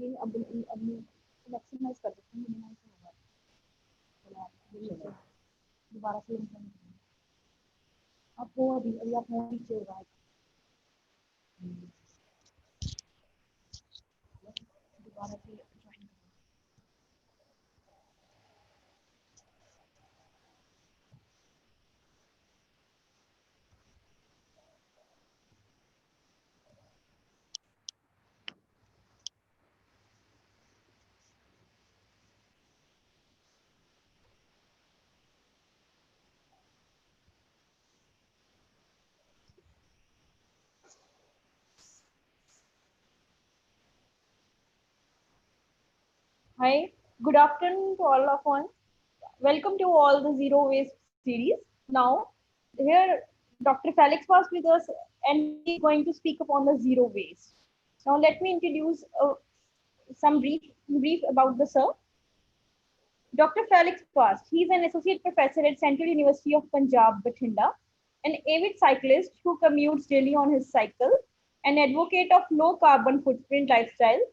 ये अब मैक्सिमाइज कर देते हैं, मिनिमाइज होगा दोबारा से आप हो अभी आप हो नीचे होगा दोबारा से join Hi, good afternoon to all of us. Welcome to all the zero waste series. Now, here Dr. Felix was with us and he is going to speak upon the zero waste. Now, let me introduce some brief about the sir. Dr. Felix Bast, he is an associate professor at Central University of Punjab, Bathinda, an avid cyclist who commutes daily on his cycle, an advocate of low carbon footprint lifestyle.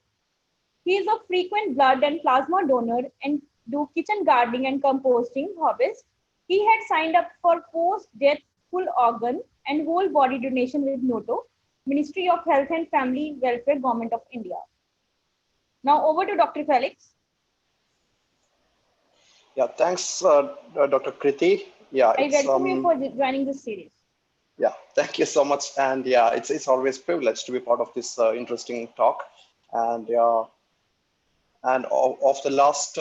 He is a frequent blood and plasma donor and do kitchen gardening and composting hobbies. He had signed up for post-death full organ and whole body donation with NOTO, Ministry of Health and Family Welfare, Government of India. Now over to Dr. Felix. Yeah, thanks, Dr. Kriti. Yeah, I welcome you for joining this series. Yeah, thank you so much. And yeah, it's always a privilege to be part of this interesting talk. And and of the last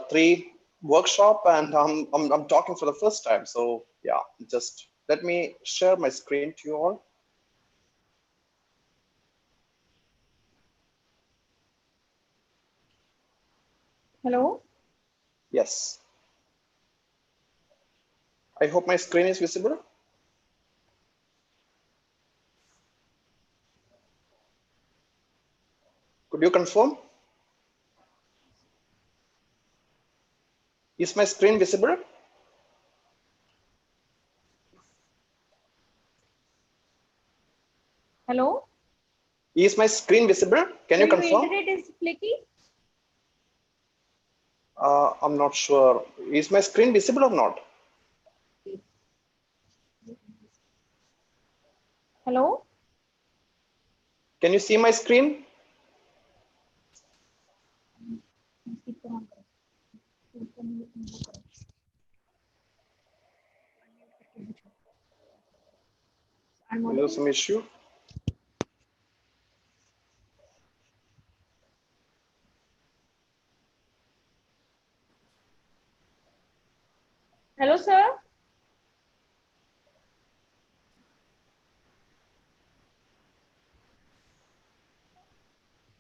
3 workshop, and I'm talking for the first time. So yeah, just let me share my screen to you all. Hello. Yes. I hope my screen is visible. Could you confirm? Is my screen visible? Hello. Is my screen visible? Can you confirm? Your internet is flaky? I'm not sure. Is my screen visible or not? Hello. Can you see my screen? Is there some issue? Hello, sir.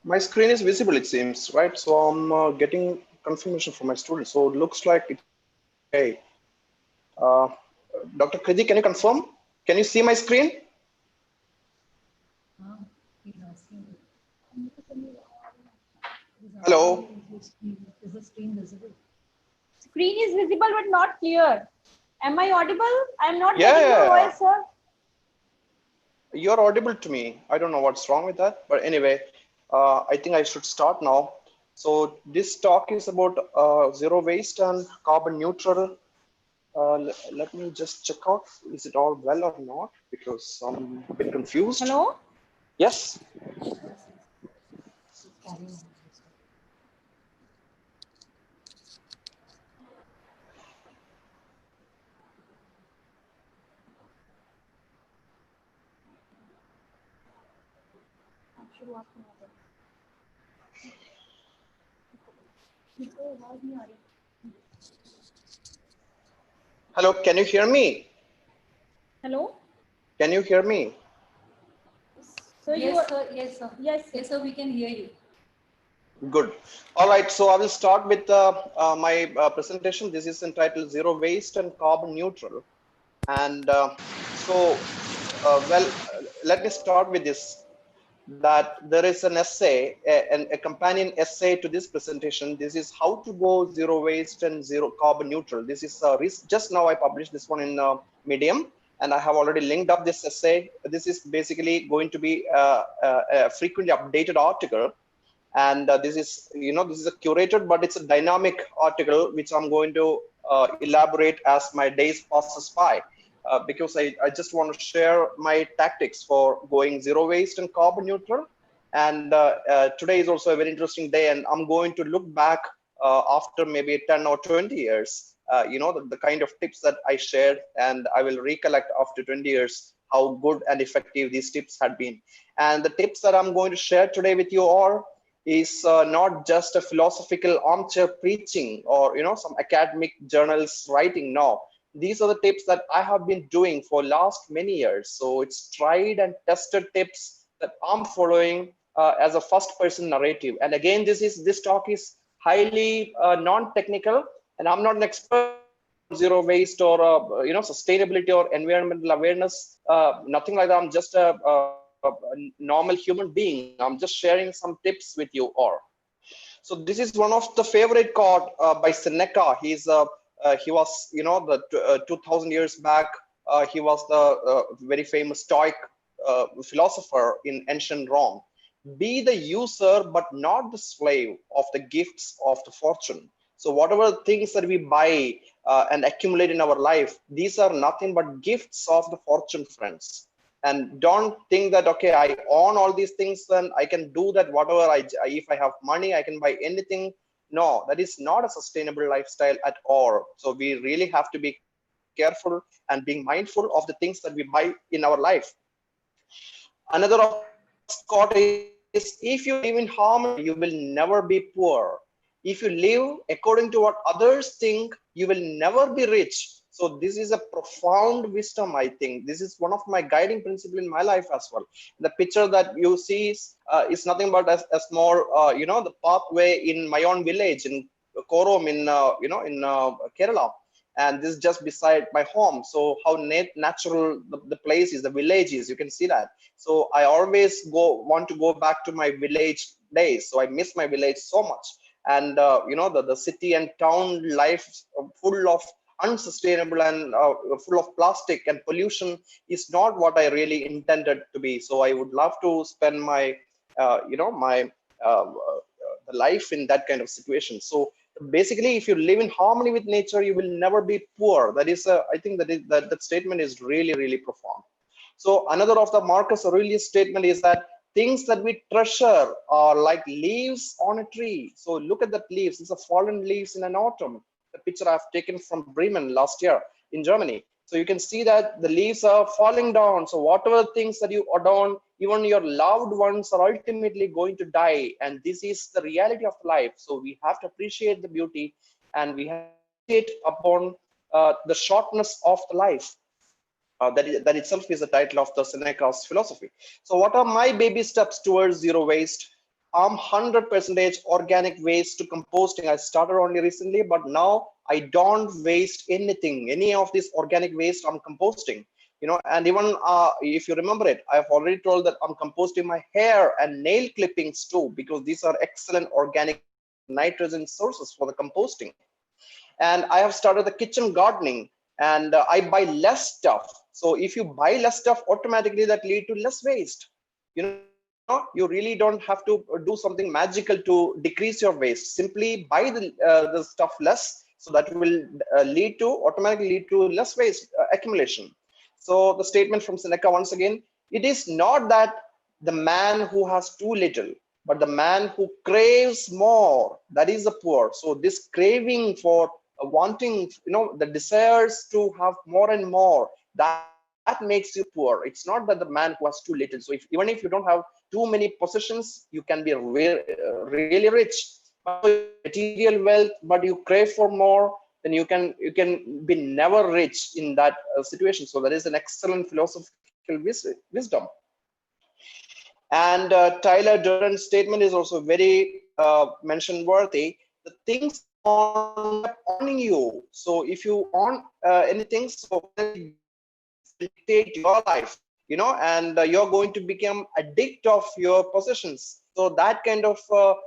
My screen is visible, it seems, right? So I'm getting confirmation from my students. So it looks like it's okay. Dr. Kriti, can you confirm? Can you see my screen? Hello. Is the screen visible? Screen is visible but not clear. Am I audible? I'm not getting your voice, sir. You're audible to me. I don't know what's wrong with that, but anyway, I think I should start now. So this talk is about zero waste and carbon neutral. Let me just check out, is it all well or not? Because I'm a bit confused. Hello? Yes. Hello, can you hear me? Hello? Can you hear me? So yes, sir. Yes, sir. Yes, sir. We can hear you. Good. All right. So I will start with my presentation. This is entitled Zero Waste and Carbon Neutral. And let me start with this. That there is an essay, a companion essay to this presentation. This is how to go zero waste and zero carbon neutral. This is just now I published this one in Medium. and I have already linked up this essay. This is basically going to be a frequently updated article, and this is, this is a curated, but it's a dynamic article which I'm going to elaborate as my days passes by, because I just want to share my tactics for going zero waste and carbon neutral. And today is also a very interesting day, and I'm going to look back after maybe 10 or 20 years, the kind of tips that I shared, and I will recollect after 20 years how good and effective these tips had been. And the tips that I'm going to share today with you all is not just a philosophical armchair preaching or some academic journals writing. No, these are the tips that I have been doing for last many years. So it's tried and tested tips that I'm following as a first person narrative. And again, this talk is highly non-technical, and I'm not an expert on zero waste or sustainability or environmental awareness, nothing like that. I'm just a normal human being. I'm just sharing some tips with you all. So this is one of the favorite quote by Seneca. He was, the 2000 years back, he was the very famous Stoic philosopher in ancient Rome. Be the user, but not the slave of the gifts of the fortune. So whatever things that we buy and accumulate in our life, these are nothing but gifts of the fortune, friends. And don't think that, okay, I own all these things, then I can do that whatever if I have money, I can buy anything. No, that is not a sustainable lifestyle at all. So we really have to be careful and being mindful of the things that we buy in our life. Another of the famous quote is, if you live in harmony, you will never be poor. If you live according to what others think, you will never be rich. So this is a profound wisdom, I think. This is one of my guiding principles in my life as well. The picture that you see is nothing but a small, the pathway in my own village in Korom in, in Kerala. And this is just beside my home. So how natural the place is, the village is, you can see that. So I always want to go back to my village days. So I miss my village so much. And, the city and town life full of unsustainable and full of plastic and pollution is not what I really intended to be. So I would love to spend my, the life in that kind of situation. So basically, if you live in harmony with nature, you will never be poor. That is, I think that statement is really, really profound. So another of the Marcus Aurelius statement is that things that we treasure are like leaves on a tree. So look at that leaves. These are fallen leaves in an autumn. The picture I've taken from Bremen last year in Germany. So you can see that the leaves are falling down. So whatever things that you adorn, even your loved ones are ultimately going to die. And this is the reality of life. So we have to appreciate the beauty, and we have to meditate upon the shortness of the life. That itself is the title of the Seneca's philosophy. So what are my baby steps towards zero waste? I'm 100% organic waste to composting. I started only recently, but now I don't waste anything. Any of this organic waste I'm composting. And even if you remember it, I've already told that I'm composting my hair and nail clippings too, because these are excellent organic nitrogen sources for the composting. And I have started the kitchen gardening, and I buy less stuff. So if you buy less stuff, automatically that lead to less waste. You really don't have to do something magical to decrease your waste. Simply buy the stuff less, so that will automatically lead to less waste accumulation. So the statement from Seneca once again: it is not that the man who has too little, but the man who craves more, that is the poor. So this craving for wanting, the desires to have more and more, that makes you poor. It's not that the man who has too little. So even if you don't have too many possessions, you can be really rich. But material wealth, but you crave for more, then you can be never rich in that situation. So that is an excellent philosophical wisdom. And Tyler Durden's statement is also very mention worthy. The things owning you. So if you own anything, so dictate your life, and you're going to become addict of your possessions. So that kind of what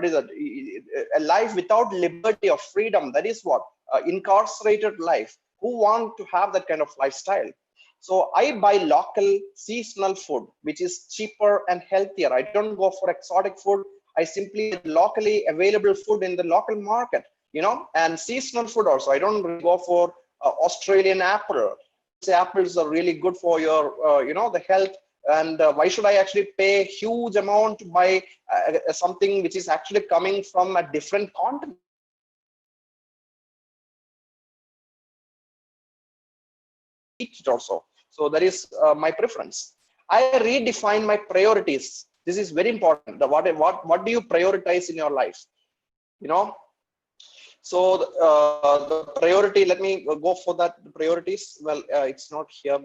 is it, a life without liberty or freedom, that is what incarcerated life. who want to have that kind of lifestyle. So I buy local seasonal food, which is cheaper and healthier. I don't go for exotic food. I simply get locally available food in the local market, and seasonal food also. I don't really go for Australian apple. Say apples are really good for your, the health. And why should I actually pay huge amount to buy something which is actually coming from a different continent? Eat it also. So that is my preference. I redefine my priorities. This is very important. What do you prioritize in your life? So the priority. Let me go for that. The priorities. Well, it's not here.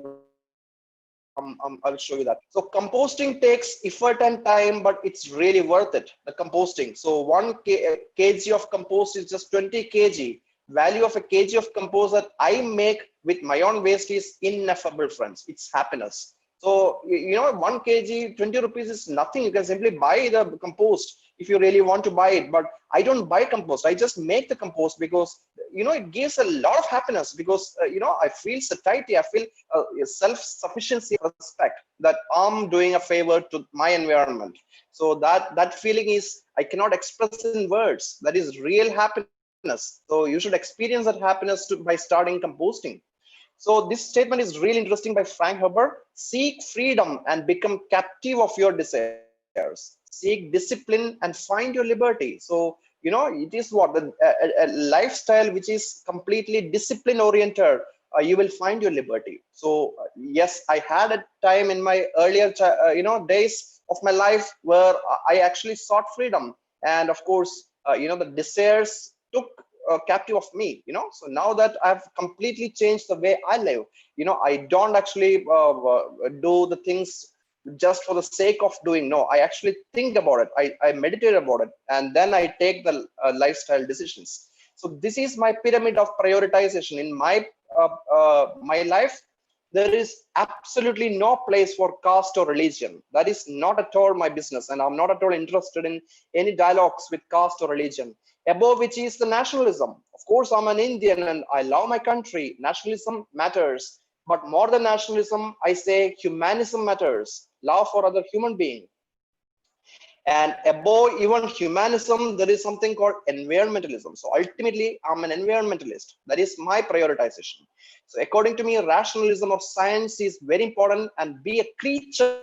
I'll show you that. So composting takes effort and time, but it's really worth it. The composting. So 1 kg of compost is just 20 kg. Value of a kg of compost that I make with my own waste is ineffable, friends. It's happiness. So 1 kg, 20 rupees is nothing. You can simply buy the compost if you really want to buy it. But I don't buy compost. I just make the compost because it gives a lot of happiness, because I feel satiety. I feel self-sufficiency, respect that I'm doing a favor to my environment. So that feeling is, I cannot express in words. That is real happiness. So you should experience that happiness by starting composting. So this statement is really interesting by Frank Herbert. Seek freedom and become captive of your desires. Seek discipline and find your liberty. So it is what a lifestyle which is completely discipline oriented. You will find your liberty. So yes, I had a time in my earlier days of my life where I actually sought freedom, and of course the desires took captive of me. So now that I've completely changed the way I live, I don't actually do the things just for the sake of doing. No, I actually think about it. I meditate about it, and then I take the lifestyle decisions. So this is my pyramid of prioritization in my life. There is absolutely no place for caste or religion. That is not at all my business, and I'm not at all interested in any dialogues with caste or religion. Above which is the nationalism. Of course, I'm an Indian and I love my country. Nationalism matters. But more than nationalism, I say humanism matters. Love for other human being. And above even humanism, there is something called environmentalism. So ultimately, I'm an environmentalist. That is my prioritization. So according to me, rationalism of science is very important, and be a creature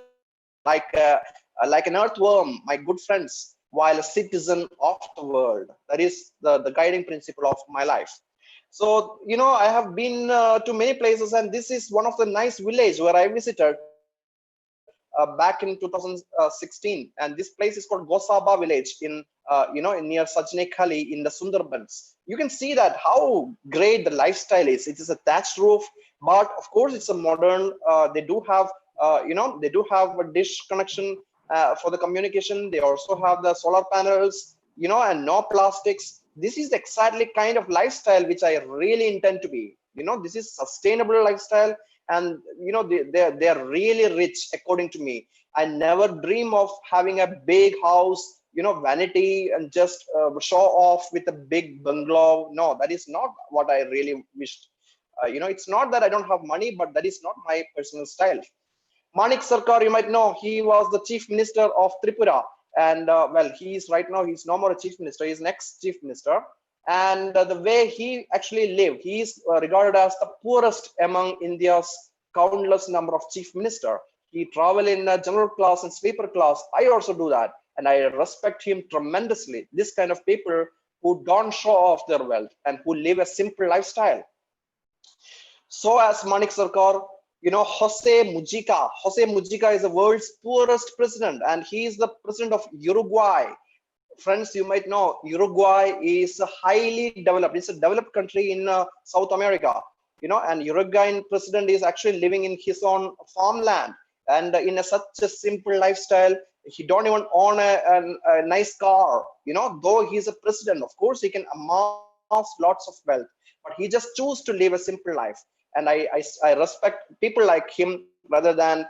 like an earthworm, my good friends, while a citizen of the world. That is the guiding principle of my life. So, I have been to many places, and this is one of the nice village where I visited back in 2016. And this place is called Gosaba village in near Sajne Khali in the Sundarbans. You can see that how great the lifestyle is. It is a thatched roof, but of course it's a modern. They do have they do have a dish connection for the communication. They also have the solar panels, and no plastics. This is exactly kind of lifestyle which I really intend to be. This is sustainable lifestyle, and they're really rich according to me. I never dream of having a big house, vanity, and just show off with a big bungalow. No, that is not what I really wished. It's not that I don't have money, but that is not my personal style. Manik Sarkar, you might know, he was the chief minister of Tripura, and well, he's right now, he's no more a chief minister, he's next chief minister. And the way he actually lived, he is regarded as the poorest among India's countless number of chief minister. He travel in general class and sleeper class. I also do that, and I respect him tremendously. This kind of people who don't show off their wealth and who live a simple lifestyle. So as Manik Sarkar, Jose Mujica. Jose Mujica is the world's poorest president, and he is the president of Uruguay. Friends, you might know Uruguay is a highly developed. It's a developed country in South America. And Uruguayan president is actually living in his own farmland and in such a simple lifestyle. He don't even own a nice car. Though he's a president, of course he can amass lots of wealth, but he just choose to live a simple life. And I respect people like him rather than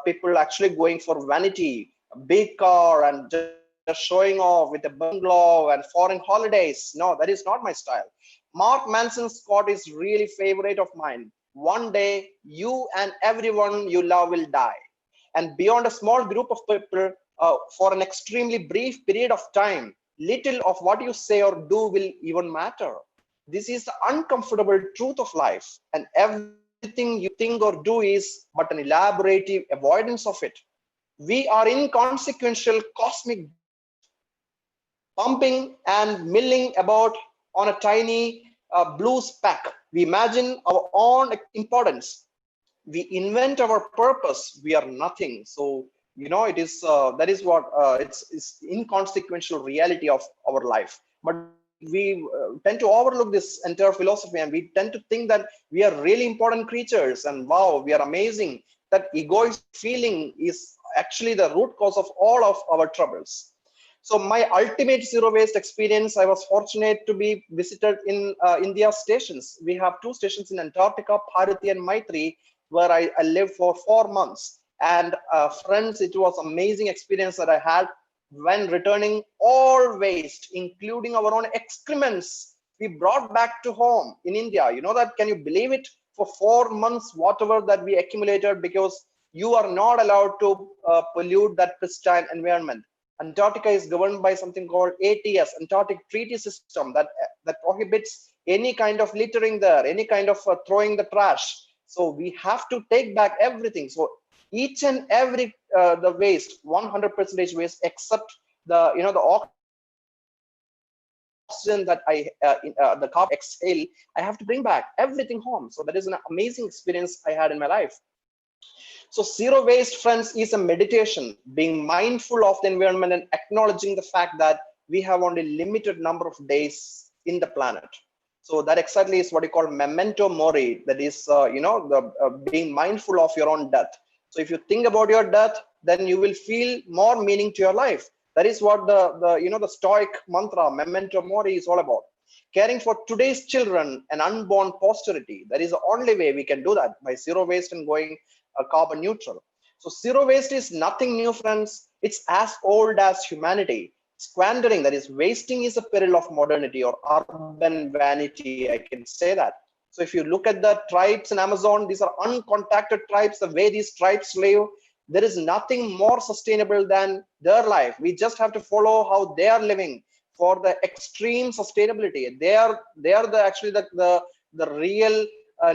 people actually going for vanity, a big car, and just showing off with a bungalow and foreign holidays. No, that is not my style. Mark Manson's quote is really favorite of mine. One day, you and everyone you love will die. And beyond a small group of people, for an extremely brief period of time, little of what you say or do will even matter. This is the uncomfortable truth of life, and everything you think or do is but an elaborative avoidance of it. We are inconsequential cosmic pumping and milling about on a tiny blue speck. We imagine our own importance. We invent our purpose. We are nothing. So it is that is what it's inconsequential reality of our life. But we tend to overlook this entire philosophy, and we tend to think that we are really important creatures, and wow, we are amazing. That egoist feeling is actually the root cause of all of our troubles. So my ultimate zero waste experience, I was fortunate to be visited in India stations. We have two stations in Antarctica, Bharati and Maitri, where I lived for 4 months. And friends, it was amazing experience that I had when returning all waste, including our own excrements, we brought back to home in India. You know that, can you believe it? For 4 months, whatever that we accumulated, because you are not allowed to pollute that pristine environment. Antarctica is governed by something called ATS, Antarctic Treaty System, that prohibits any kind of littering there, any kind of throwing the trash. So we have to take back everything. So each and every the waste, 100% waste, except the oxygen that the carbon exhale, I have to bring back everything home. So that is an amazing experience I had in my life. So zero waste, friends, is a meditation, being mindful of the environment and acknowledging the fact that we have only limited number of days in the planet. So that exactly is what you call memento mori. That is, being mindful of your own death. So if you think about your death, then you will feel more meaning to your life. That is what the Stoic mantra, memento mori, is all about. Caring for today's children and unborn posterity. That is the only way we can do that, by zero waste and going carbon neutral. So zero waste is nothing new, friends. It's as old as humanity. Squandering, that is wasting, is a peril of modernity or urban vanity, I can say that. So if you look at the tribes in Amazon, these are uncontacted tribes. The way these tribes live, there is nothing more sustainable than their life. We just have to follow how they are living for the extreme sustainability. They are actually the real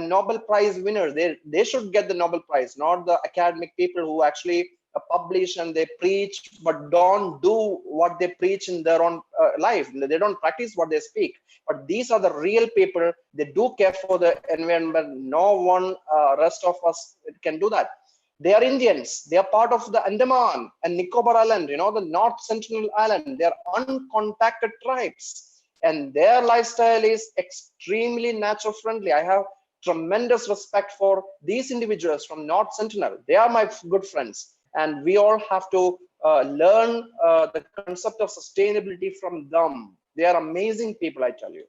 Nobel Prize winners. They should get the Nobel Prize, not the academic people who actually publish and they preach but don't do what they preach in their own life. They don't practice what they speak. But these are the real people. They do care for the environment. No one rest of us can do that. They are Indians. They are part of the Andaman and Nicobar Island, the North Sentinel Island. They are uncontacted tribes, and their lifestyle is extremely nature friendly. I have tremendous respect for these individuals from North Sentinel. They are my good friends, and we all have to learn the concept of sustainability from them. They are amazing people, I tell you.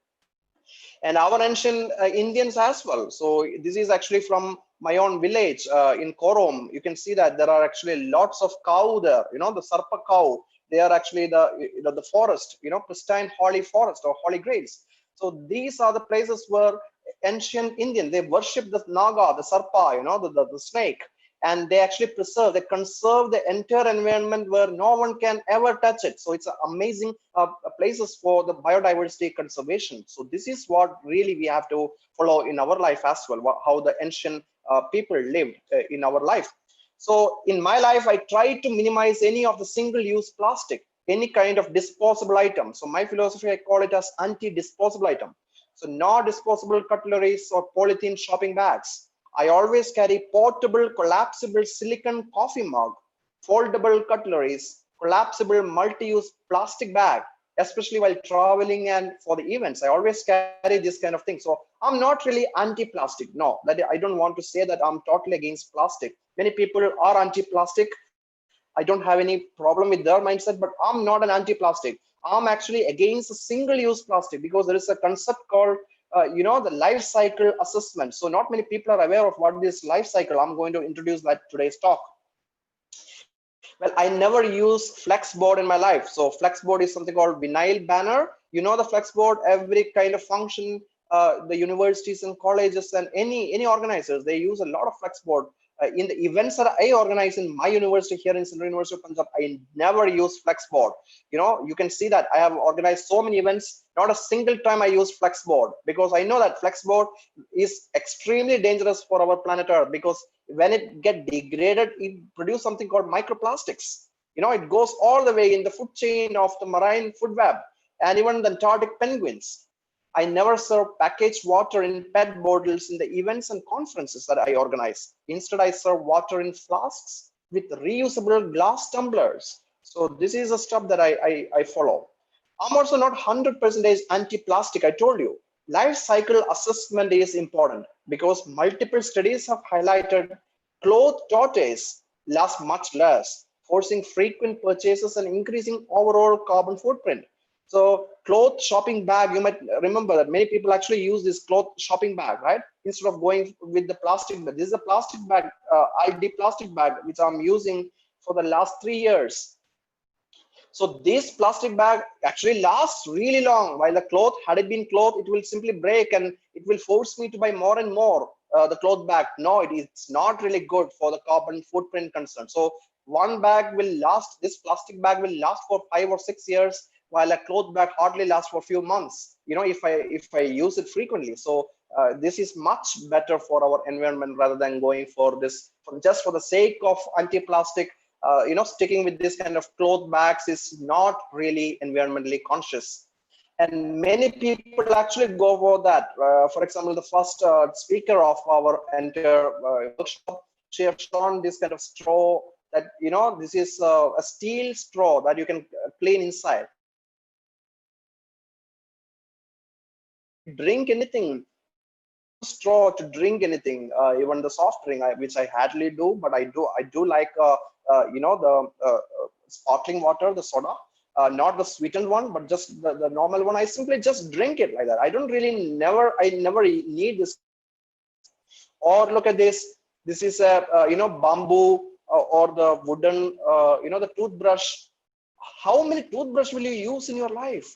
And our ancient Indians as well. So this is actually from my own village in Korom. You can see that there are actually lots of cow there. The Sarpa cow. They are actually the forest. Pristine holy forest or holy graves. So these are the places where ancient Indian, they worship the Naga, the Sarpa, the snake, and they actually conserve the entire environment where no one can ever touch it. So it's amazing places for the biodiversity conservation. So this is what really we have to follow in our life as well, how the ancient people lived in our life. So in my life, I try to minimize any of the single-use plastic, any kind of disposable item. So my philosophy, I call it as anti-disposable item. So no disposable cutleries or polythene shopping bags. I always carry portable, collapsible silicone coffee mug, foldable cutleries, collapsible multi-use plastic bag, especially while traveling and for the events. I always carry this kind of thing. So I'm not really anti-plastic. No, that I don't want to say that I'm totally against plastic. Many people are anti-plastic. I don't have any problem with their mindset, but I'm not an anti-plastic. I'm actually against single-use plastic because there is a concept called the life cycle assessment. So not many people are aware of what this life cycle. I'm going to introduce that today's talk. Well, I never use Flexboard in my life. So Flexboard is something called vinyl banner. The Flexboard, every kind of function, the universities and colleges and any organizers, they use a lot of flexboard. In the events that I organize in my university here in Central University of Punjab, I never use flexboard. You can see that I have organized so many events. Not a single time I use flexboard, because I know that flexboard is extremely dangerous for our planet Earth, because when it get degraded, it produces something called microplastics. It goes all the way in the food chain of the marine food web and even the Antarctic penguins. I never serve packaged water in PET bottles in the events and conferences that I organize. Instead, I serve water in flasks with reusable glass tumblers. So this is a step that I follow. I'm also not 100% anti-plastic, I told you. Life cycle assessment is important because multiple studies have highlighted cloth tortoise last much less, forcing frequent purchases and increasing overall carbon footprint. So cloth shopping bag, you might remember that many people actually use this cloth shopping bag, right? Instead of going with the plastic bag. This is a plastic bag, ID plastic bag, which I'm using for the last 3 years. So this plastic bag actually lasts really long. While the cloth, had it been cloth, it will simply break and it will force me to buy more and more the cloth bag. No, it's not really good for the carbon footprint concern. So one bag will last, this plastic bag will last for 5 or 6 years, while a cloth bag hardly lasts for a few months, if I use it frequently. So this is much better for our environment rather than going for this just for the sake of anti-plastic. Sticking with this kind of cloth bags is not really environmentally conscious. And many people actually go for that. For example, the first speaker of our entire workshop, she has shown this kind of straw that, this is a steel straw that you can clean inside. Drink anything, straw to drink anything, even the soft drink, which I hardly do, but I do like the sparkling water, the soda, not the sweetened one, but just the normal one. I simply just drink it like that. I don't really I never need this. Or look at this. This is a bamboo or the wooden the toothbrush. How many toothbrush will you use in your life?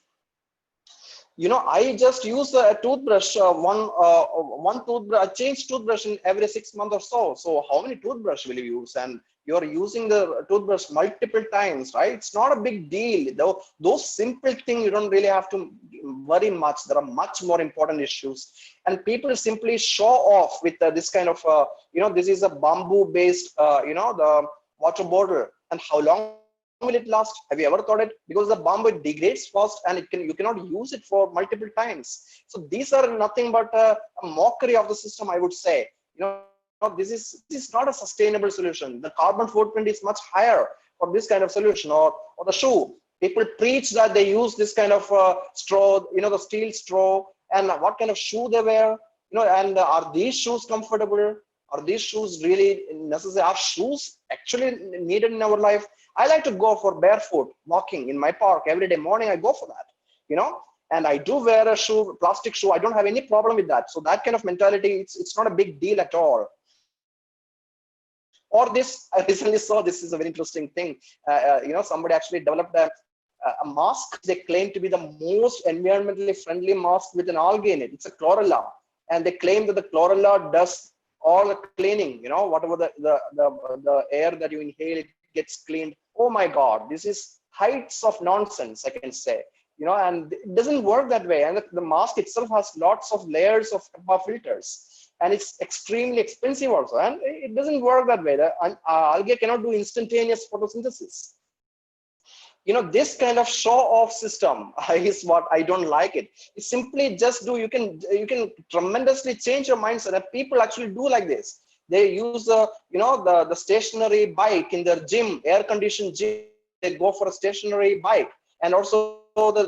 I just use a toothbrush, one toothbrush. I change toothbrush in every 6 months or so. So how many toothbrush will you use? And you're using the toothbrush multiple times, right? It's not a big deal. Though those simple things, you don't really have to worry much. There are much more important issues. And people simply show off with this kind of, this is a bamboo-based, the water bottle. And how long will it last? Have you ever thought it? Because the bamboo degrades fast and you cannot use it for multiple times. So these are nothing but a mockery of the system, I would say. This is not a sustainable solution. The carbon footprint is much higher for this kind of solution. Or the shoe. People preach that they use this kind of straw, the steel straw, and what kind of shoe they wear. And are these shoes comfortable? Are these shoes really necessary? Are shoes actually needed in our life? I like to go for barefoot walking in my park every day morning. I go for that, and I do wear a shoe, plastic shoe. I don't have any problem with that. So that kind of mentality, it's not a big deal at all. Or this, I recently saw, this is a very interesting thing. Somebody actually developed a mask they claim to be the most environmentally friendly mask with an algae in it. It's a chlorella, and they claim that the chlorella does all the cleaning. Whatever the air that you inhale, it gets cleaned. Oh my God, this is heights of nonsense, I can say. And it doesn't work that way. And the mask itself has lots of layers of HEPA filters. And it's extremely expensive also, and it doesn't work that way. The algae cannot do instantaneous photosynthesis. This kind of show-off system is what I don't like. It simply just do. You can tremendously change your mindset. And people actually do like this. They use the stationary bike in their gym, air-conditioned gym. They go for a stationary bike, and also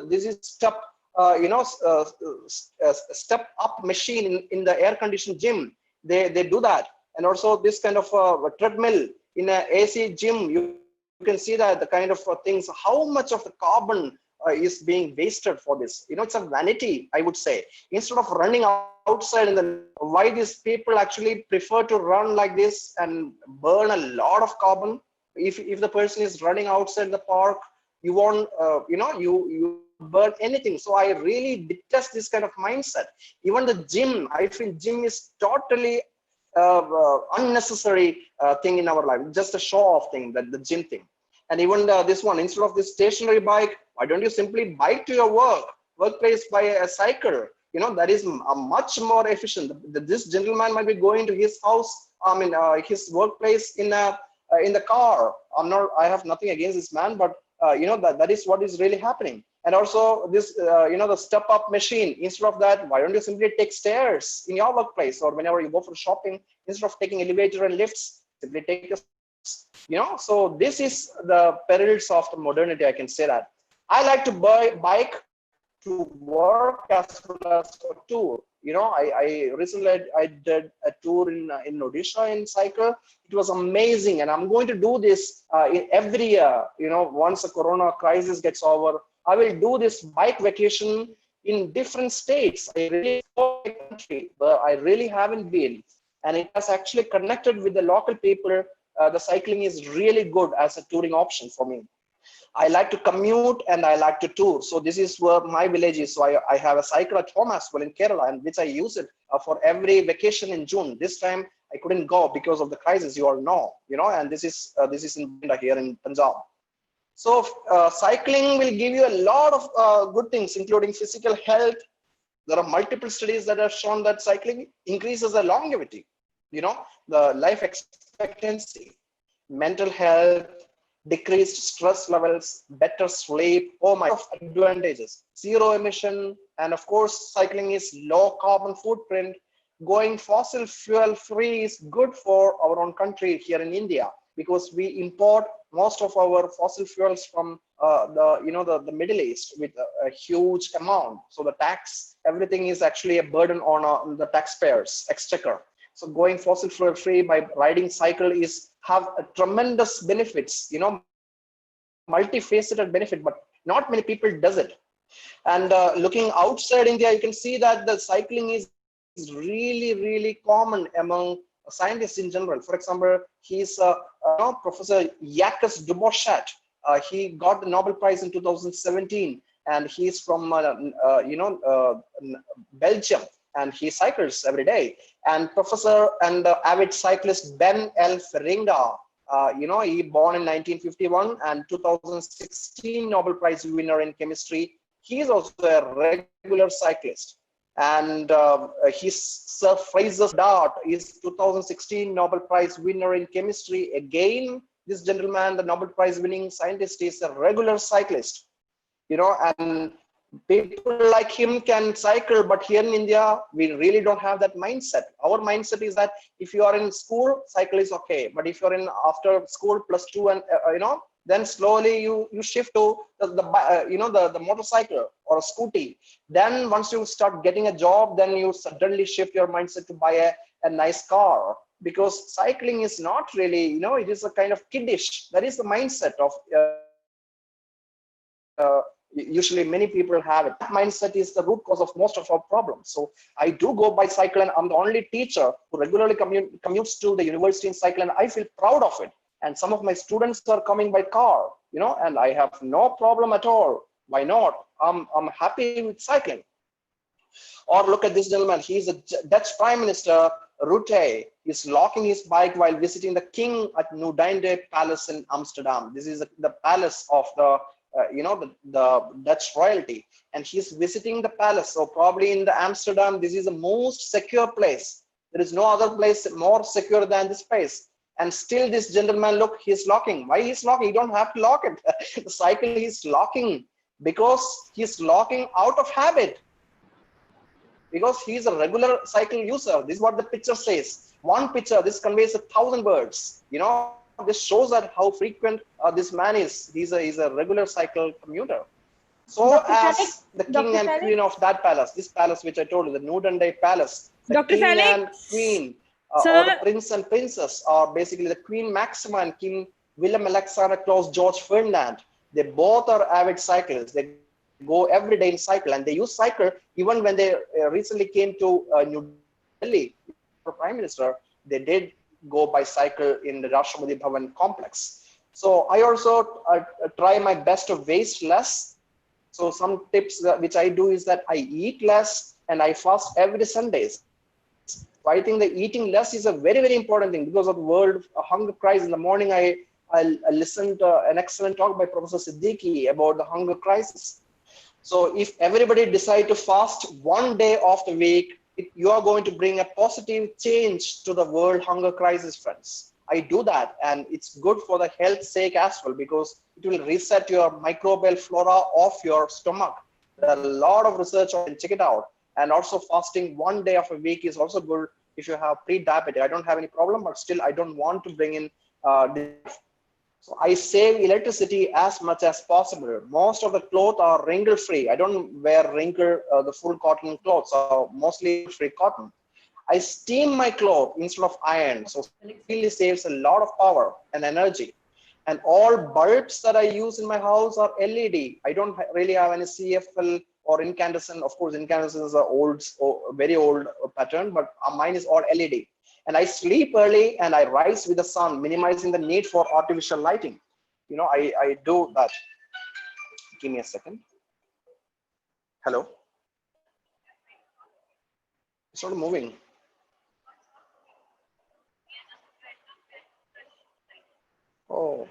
this is step step up machine in the air-conditioned gym. They do that, and also this kind of treadmill in an AC gym. You can see that the kind of things, how much of the carbon is being wasted for this. It's a vanity, I would say. Instead of running outside, and then why these people actually prefer to run like this and burn a lot of carbon. If the person is running outside the park, you won't you burn anything. So I really detest this kind of mindset. Even the gym, I feel gym is totally unnecessary thing in our life, just a show off thing, that the gym thing. And even this one, instead of this stationary bike, why don't you simply bike to your workplace by a cycle? You know, that is a much more efficient. This gentleman might be going to his house, his workplace in the car. I have nothing against this man, but you know, that is what is really happening. And also this, you know, the step up machine, instead of that, why don't you simply take stairs in your workplace, or whenever you go for shopping, instead of taking elevator and lifts, simply take a, you know. So this is the perils of the modernity, I can say that. I like to bike to work as well as for tour. You know, I recently I did a tour in Odisha in cycle. It was amazing, and I'm going to do this in every year. You know, once the Corona crisis gets over, I will do this bike vacation in different states. I really explore my country, but I really haven't been, and it has actually connected with the local people. The cycling is really good as a touring option for me. I like to commute and I like to tour. So this is where my village is. So I have a cycle at home as well in Kerala, and which I use it for every vacation in June. This time I couldn't go because of the crisis, you all know, you know, and this is in here in Punjab. So cycling will give you a lot of good things, including physical health. There are multiple studies that have shown that cycling increases the longevity, you know, the life expectancy, mental health, decreased stress levels, better sleep, oh my, of advantages, zero emission, and of course, cycling is low carbon footprint. Going fossil fuel free is good for our own country here in India, because we import most of our fossil fuels from the Middle East with a huge amount. So the tax, everything is actually a burden on the taxpayers' exchequer. So going fossil fuel free by riding cycle is have a tremendous benefits, you know, multifaceted benefit, but not many people does it. And looking outside India, you can see that the cycling is really common among scientists in general. For example, he's Professor Jacques Dubochet. He got the Nobel Prize in 2017, and he's from Belgium, and he cycles every day. And Professor and avid cyclist Ben L. Feringa, he born in 1951 and 2016 Nobel Prize winner in chemistry. He is also a regular cyclist. And Sir Fraser Dart is 2016 Nobel Prize winner in chemistry. Again, this gentleman, the Nobel Prize winning scientist, is a regular cyclist. And people like him can cycle, but here in India, we really don't have that mindset. Our mindset is that if you are in school, cycle is okay. But if you're in after school +2 and then slowly you shift to the motorcycle or a scooty. Then once you start getting a job, then you suddenly shift your mindset to buy a nice car, because cycling is not really, it is a kind of kiddish. That is the mindset of usually many people have it. That mindset is the root cause of most of our problems. So I do go by cycle, and I'm the only teacher who regularly commutes to the university in cycle, and I feel proud of it. And some of my students are coming by car, and I have no problem at all. Why not? I'm happy with cycling. Or look at this gentleman. He's a Dutch Prime Minister. Rutte is locking his bike while visiting the king at Noordeinde Palace in Amsterdam. This is the palace of the Dutch royalty, and he's visiting the palace. So probably in the Amsterdam, this is the most secure place. There is no other place more secure than this place. And still this gentleman, look, he's locking. Why he's locking? You don't have to lock it. The cycle he's locking because he's locking out of habit, because he's a regular cycle user. This is what the picture says. One picture, this conveys 1,000 words. This shows that how frequent this man is. He's a regular cycle commuter. So Dr. as Felix, the king Dr. and Felix? queen of that palace, this palace which I told you, the Noordeinde Palace, the Dr. king and Felix, queen, sir. or the prince and princess, are basically the Queen Maxima and King Willem Alexander Claus George Ferdinand. They both are avid cyclists. They go every day in cycle, and they use cycle even when they recently came to New Delhi for Prime Minister. They did go by cycle in the Rashtrapati Bhavan complex. So I also try my best to waste less. So some tips which I do is that I eat less and I fast every Sundays. So I think that eating less is a very, very important thing because of the world hunger crisis. In the morning, I listened to an excellent talk by Professor Siddiqui about the hunger crisis. So if everybody decide to fast one day of the week, you are going to bring a positive change to the world hunger crisis, friends. I do that, and it's good for the health sake as well because it will reset your microbial flora of your stomach. There are a lot of research on it, check it out. And also fasting one day of a week is also good if you have pre-diabetic. I don't have any problem, but still I don't want to bring in so I save electricity as much as possible. Most of the clothes are wrinkle free. I don't wear wrinkle, the full cotton clothes, so mostly free cotton. I steam my clothes instead of iron, so it really saves a lot of power and energy. And all bulbs that I use in my house are LED. I don't really have any CFL or incandescent. Of course, incandescent is a old, very old pattern, but mine is all LED. And I sleep early and I rise with the sun, minimizing the need for artificial lighting. You know, I do that. Give me a second. Hello. It's not moving. Oh.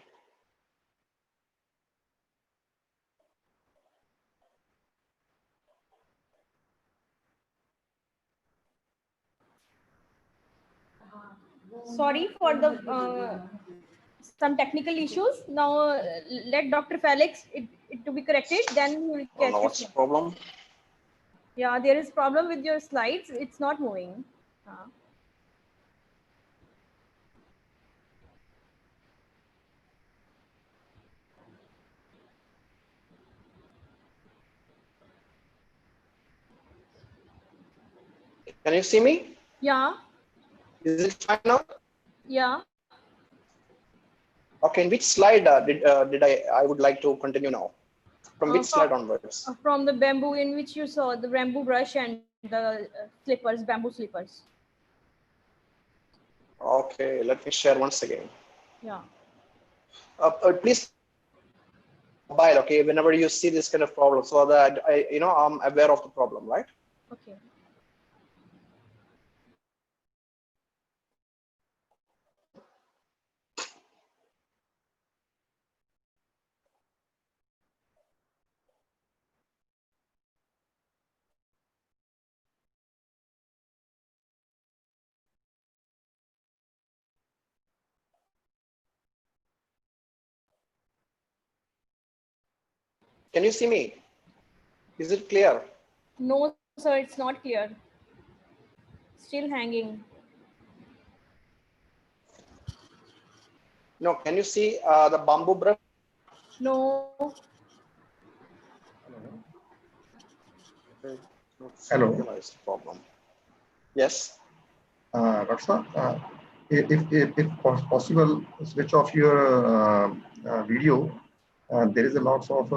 Sorry for the some technical issues. Now let Dr. Felix it to be corrected. Then we will I don't catch know you what's soon. the problem. Yeah, there is problem with your slides. It's not moving. Can you see me? Yeah, Is it fine now? yeah. Okay, in which slide did I would like to continue now? From which slide onwards? From the bamboo in which you saw the bamboo brush and the slippers, bamboo slippers. Okay, let me share once again. Yeah. Please mobile, okay, whenever you see this kind of problem, so that I'm aware of the problem, right? Okay. Can you see me? Is it clear? No, sir, it's not clear. Still hanging. No, can you see the bamboo brush? No. Hello. Realize the problem. Yes. Raksa, if possible, switch off your video. There is a lots of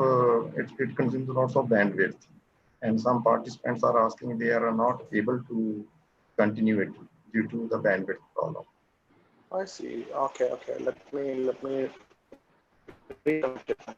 it consumes lots of bandwidth, and some participants are asking they are not able to continue it due to the bandwidth problem. I see. Okay, okay. Let me reconnect it.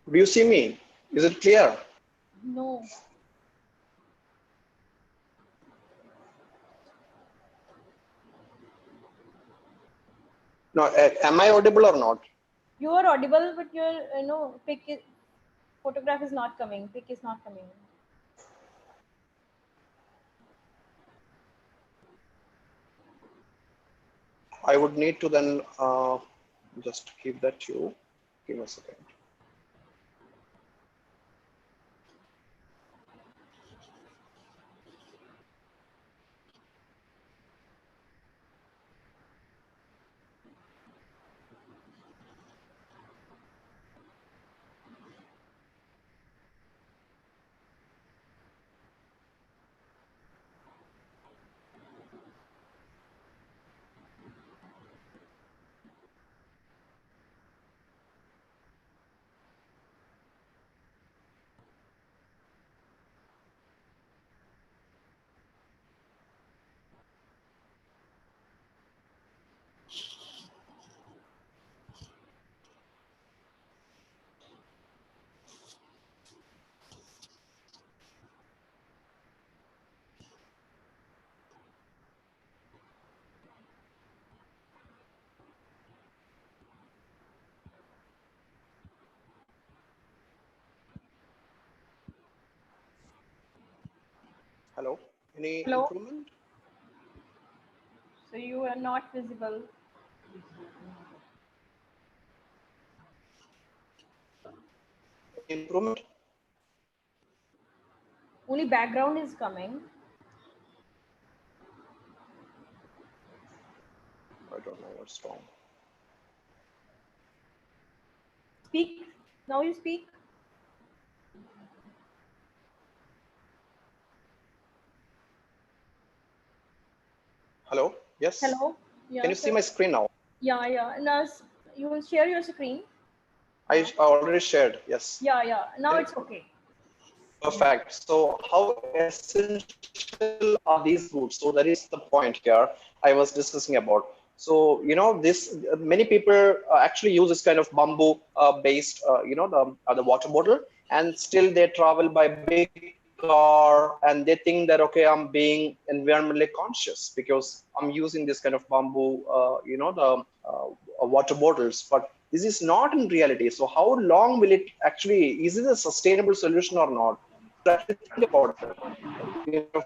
Do you see me? Is it clear? No. No. Am I audible or not? You are audible, but your photograph is not coming. Pic is not coming. I would need to then just keep that to you. Give me a second. Hello, any Hello. improvement? So you are not visible. Any improvement? Only background is coming. I don't know what's wrong. Speak. Now you speak. Hello, yes. Hello. Can Yeah. you see So my screen now? yeah, yeah. Now you will share your screen. I already shared, yes. Yeah, yeah. Now Can it's okay. Perfect. So how essential are these goods? So that is the point here I was discussing about. So, this many people actually use this kind of bamboo based, the water bottle, and still they travel by big car and they think that, okay, I'm being environmentally conscious because I'm using this kind of bamboo, water bottles. But this is not in reality. So how long will it actually, is it a sustainable solution or not? Actually think about it.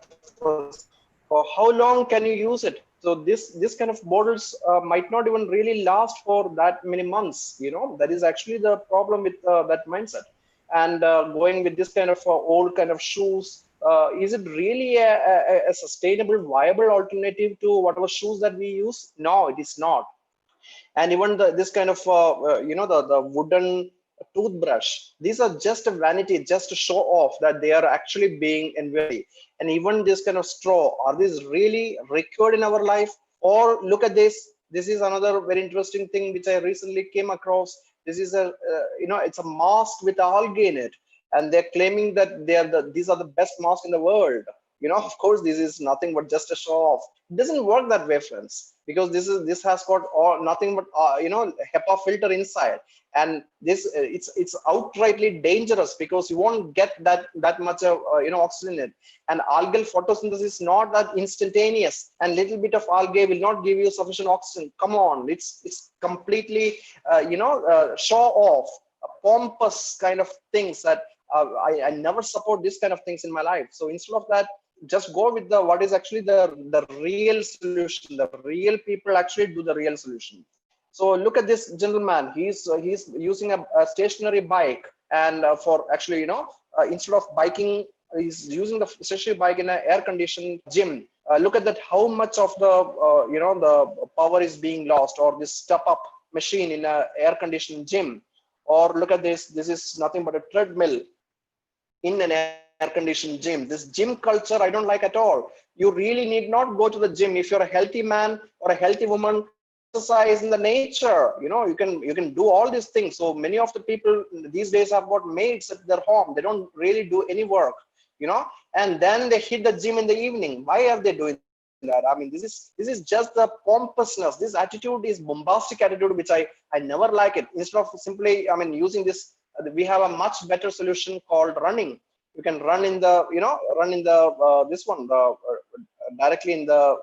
For how long can you use it? So this kind of bottles might not even really last for that many months. That is actually the problem with that mindset. And going with this kind of old kind of shoes, is it really a sustainable, viable alternative to whatever shoes that we use? No, it is not. And even this kind of the wooden toothbrush, these are just a vanity, just to show off that they are actually being environmentally. And even this kind of straw, are these really required in our life? Or look at this is another very interesting thing which I recently came across. This is a it's a mask with algae in it, and they're claiming that these are the best masks in the world. Of course this is nothing but just a show off. It doesn't work that way, friends, because this has got all nothing but HEPA filter inside. And this it's outrightly dangerous because you won't get that much of oxygen in it. And algal photosynthesis is not that instantaneous, and little bit of algae will not give you sufficient oxygen. Come on, it's completely show off, pompous kind of things that I never support this kind of things in my life. So instead of that, just go with the what is actually the real solution. The real people actually do the real solution. So look at this gentleman. He's using a stationary bike, and for actually instead of biking, he's using the stationary bike in an air conditioned gym. Look at that, how much of the the power is being lost, or this step up machine in a air conditioned gym. Or look at this is nothing but a treadmill in an air conditioned gym. This gym culture I don't like at all. You really need not go to the gym. If you're a healthy man or a healthy woman, exercise in the nature. You can do all these things. So many of the people these days have got maids at their home. They don't really do any work, and then they hit the gym in the evening. Why are they doing that? I mean, this is just the pompousness. This attitude is bombastic attitude, which I never like it. Instead of simply, using this, we have a much better solution called running. You can run in the run in the this one the directly in the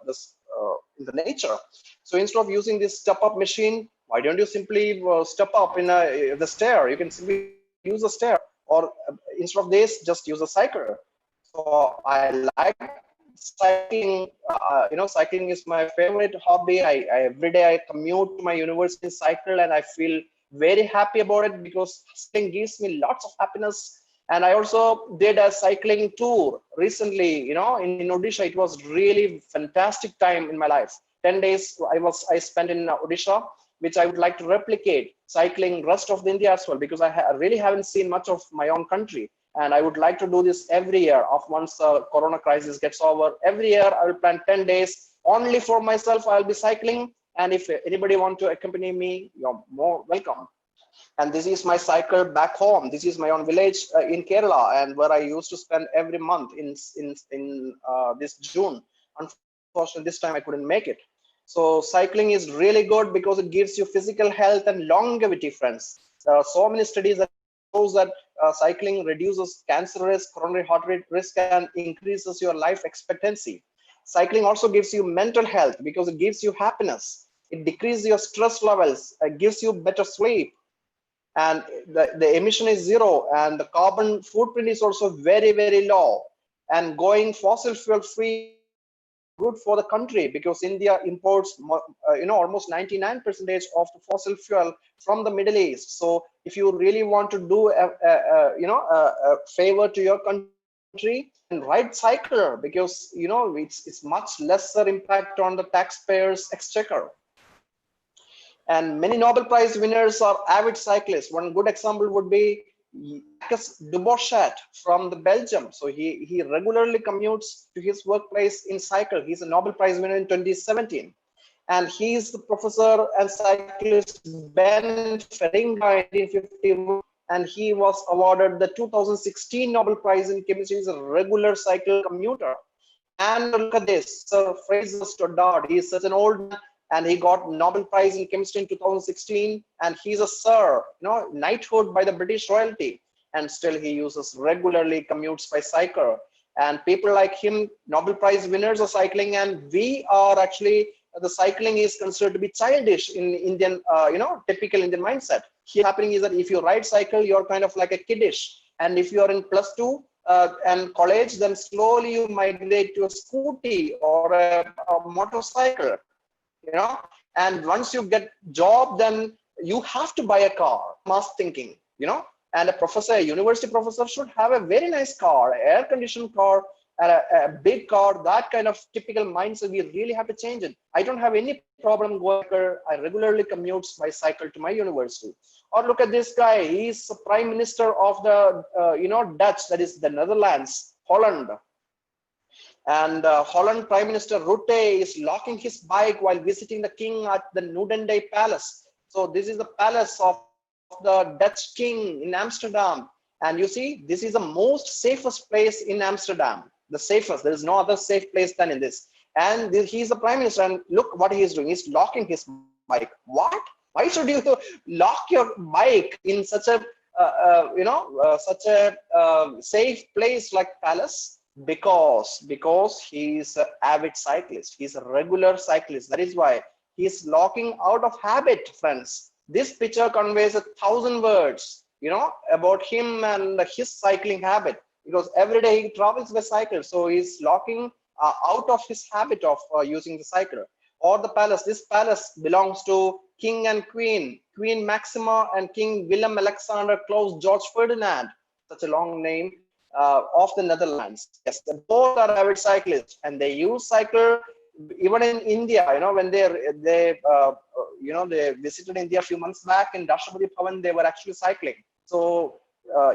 nature. So instead of using this step up machine, why don't you simply step up in the stair? You can simply use a stair, or instead of this, just use a cycle. So I like cycling. Cycling is my favorite hobby. I every day I commute to my university, cycle, and I feel very happy about it because cycling gives me lots of happiness. And I also did a cycling tour recently, in Odisha. It was really fantastic time in my life. 10 days I spent in Odisha, which I would like to replicate cycling rest of the India as well, because I really haven't seen much of my own country. And I would like to do this every year. Of once the corona crisis gets over, every year I will plan 10 days only for myself. I'll be cycling. And if anybody want to accompany me, you're more welcome. And this is my cycle back home. This is my own village in Kerala, and where I used to spend every month in this June. Unfortunately, this time I couldn't make it. So cycling is really good because it gives you physical health and longevity, friends. There are so many studies that shows that cycling reduces cancer risk, coronary heart rate risk, and increases your life expectancy. Cycling also gives you mental health because it gives you happiness. It decreases your stress levels. It gives you better sleep, and the emission is zero, and the carbon footprint is also very, very low. And going fossil fuel free good for the country, because India imports almost 99% of the fossil fuel from the Middle East. So if you really want to do a favor to your country, and ride cycle, because it's much lesser impact on the taxpayers' exchequer. And many Nobel Prize winners are avid cyclists. One good example would be Jacques Dubochet from the Belgium. So he regularly commutes to his workplace in cycle. He's a Nobel Prize winner in 2017. And he's the professor and cyclist Ben Feringa in 1951. And he was awarded the 2016 Nobel Prize in Chemistry. He's a regular cycle commuter. And look at this, Sir Fraser Stoddart. He's such an old man, and he got Nobel Prize in Chemistry in 2016. And he's a Sir, knighthood by the British royalty. And still he uses regularly commutes by cycle. And people like him, Nobel Prize winners are cycling, and we are actually, the cycling is considered to be childish in Indian, typical Indian mindset. Here happening is that if you ride cycle, you're kind of like a kiddish. And if you're in +2 and college, then slowly you migrate to a scooty or a motorcycle, and once you get job, then you have to buy a car. Mass thinking, and a university professor should have a very nice car, air-conditioned car, a big car. That kind of typical mindset, we really have to change it. I don't have any problem going. I regularly commutes by cycle to my university. Or look at this guy. He's the prime minister of the Dutch, that is the Netherlands, Holland. And Holland Prime Minister Rutte is locking his bike while visiting the king at the Nudende Palace. So this is the palace of the Dutch king in Amsterdam. And you see, this is the most safest place in Amsterdam. The safest. There is no other safe place than in this. And he's the prime minister. And look what he is doing. He's locking his bike. What? Why should you lock your bike in such a safe place like palace? Because he's an avid cyclist. He's a regular cyclist. That is why he's locking out of habit, friends. This picture conveys 1,000 words, about him and his cycling habit, because every day he travels by cycle. So he's locking out of his habit of using the cycle. Or the palace. This palace belongs to King and Queen, Queen Maxima and King Willem Alexander Klaus George Ferdinand, such a long name, of the Netherlands. Yes, they both are avid cyclists, and they use cycle even in India. When they visited India a few months back in Rashtrapati Bhavan, they were actually cycling. So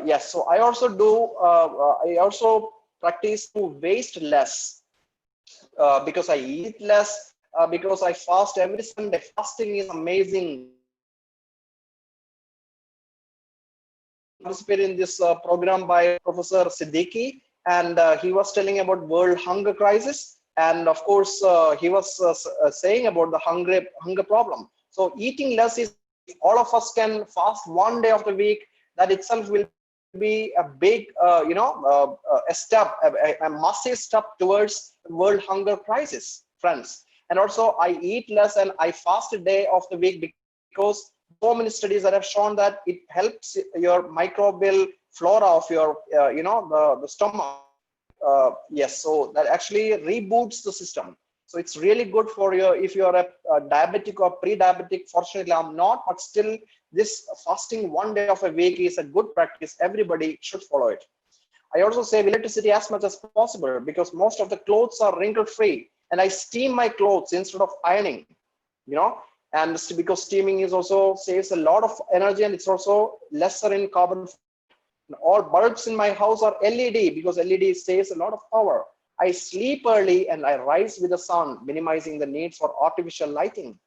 yes, so I also do. I also practice to waste less because I eat less. Because I fast every Sunday. Fasting is amazing. Participated in this program by Professor Siddiqui, and he was telling about world hunger crisis. And of course, he was saying about the hunger problem. So eating less is, if all of us can fast one day of the week, that itself will be a big, a step, a massive step towards world hunger crisis, friends. And also, I eat less and I fast a day of the week, because so many studies that have shown that it helps your microbial flora of your, the stomach. Yes, so that actually reboots the system. So it's really good for you if you're a diabetic or pre-diabetic. Fortunately, I'm not, but still, this fasting one day of a week is a good practice. Everybody should follow it. I also save electricity as much as possible, because most of the clothes are wrinkle-free. And I steam my clothes instead of ironing, and because steaming is also saves a lot of energy, and it's also lesser in carbon. All bulbs in my house are LED, because LED saves a lot of power. I sleep early and I rise with the sun, minimizing the need for artificial lighting.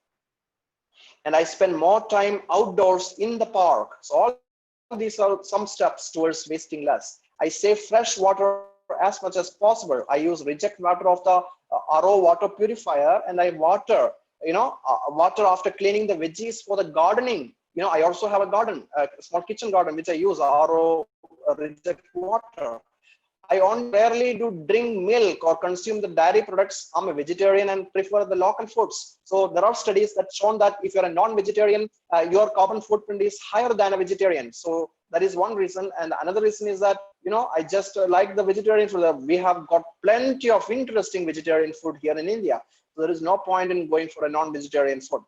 And I spend more time outdoors in the park. So all these are some steps towards wasting less. I save fresh water as much as possible. I use reject water of the RO water purifier, and I water after cleaning the veggies for the gardening. I also have a garden, a small kitchen garden, which I use RO reject water. I only rarely do drink milk or consume the dairy products. I'm a vegetarian and prefer the local foods. So there are studies that shown that if you're a non-vegetarian, your carbon footprint is higher than a vegetarian. So that is one reason. And another reason is that, I just like the vegetarian food. We have got plenty of interesting vegetarian food here in India. So there is no point in going for a non-vegetarian food.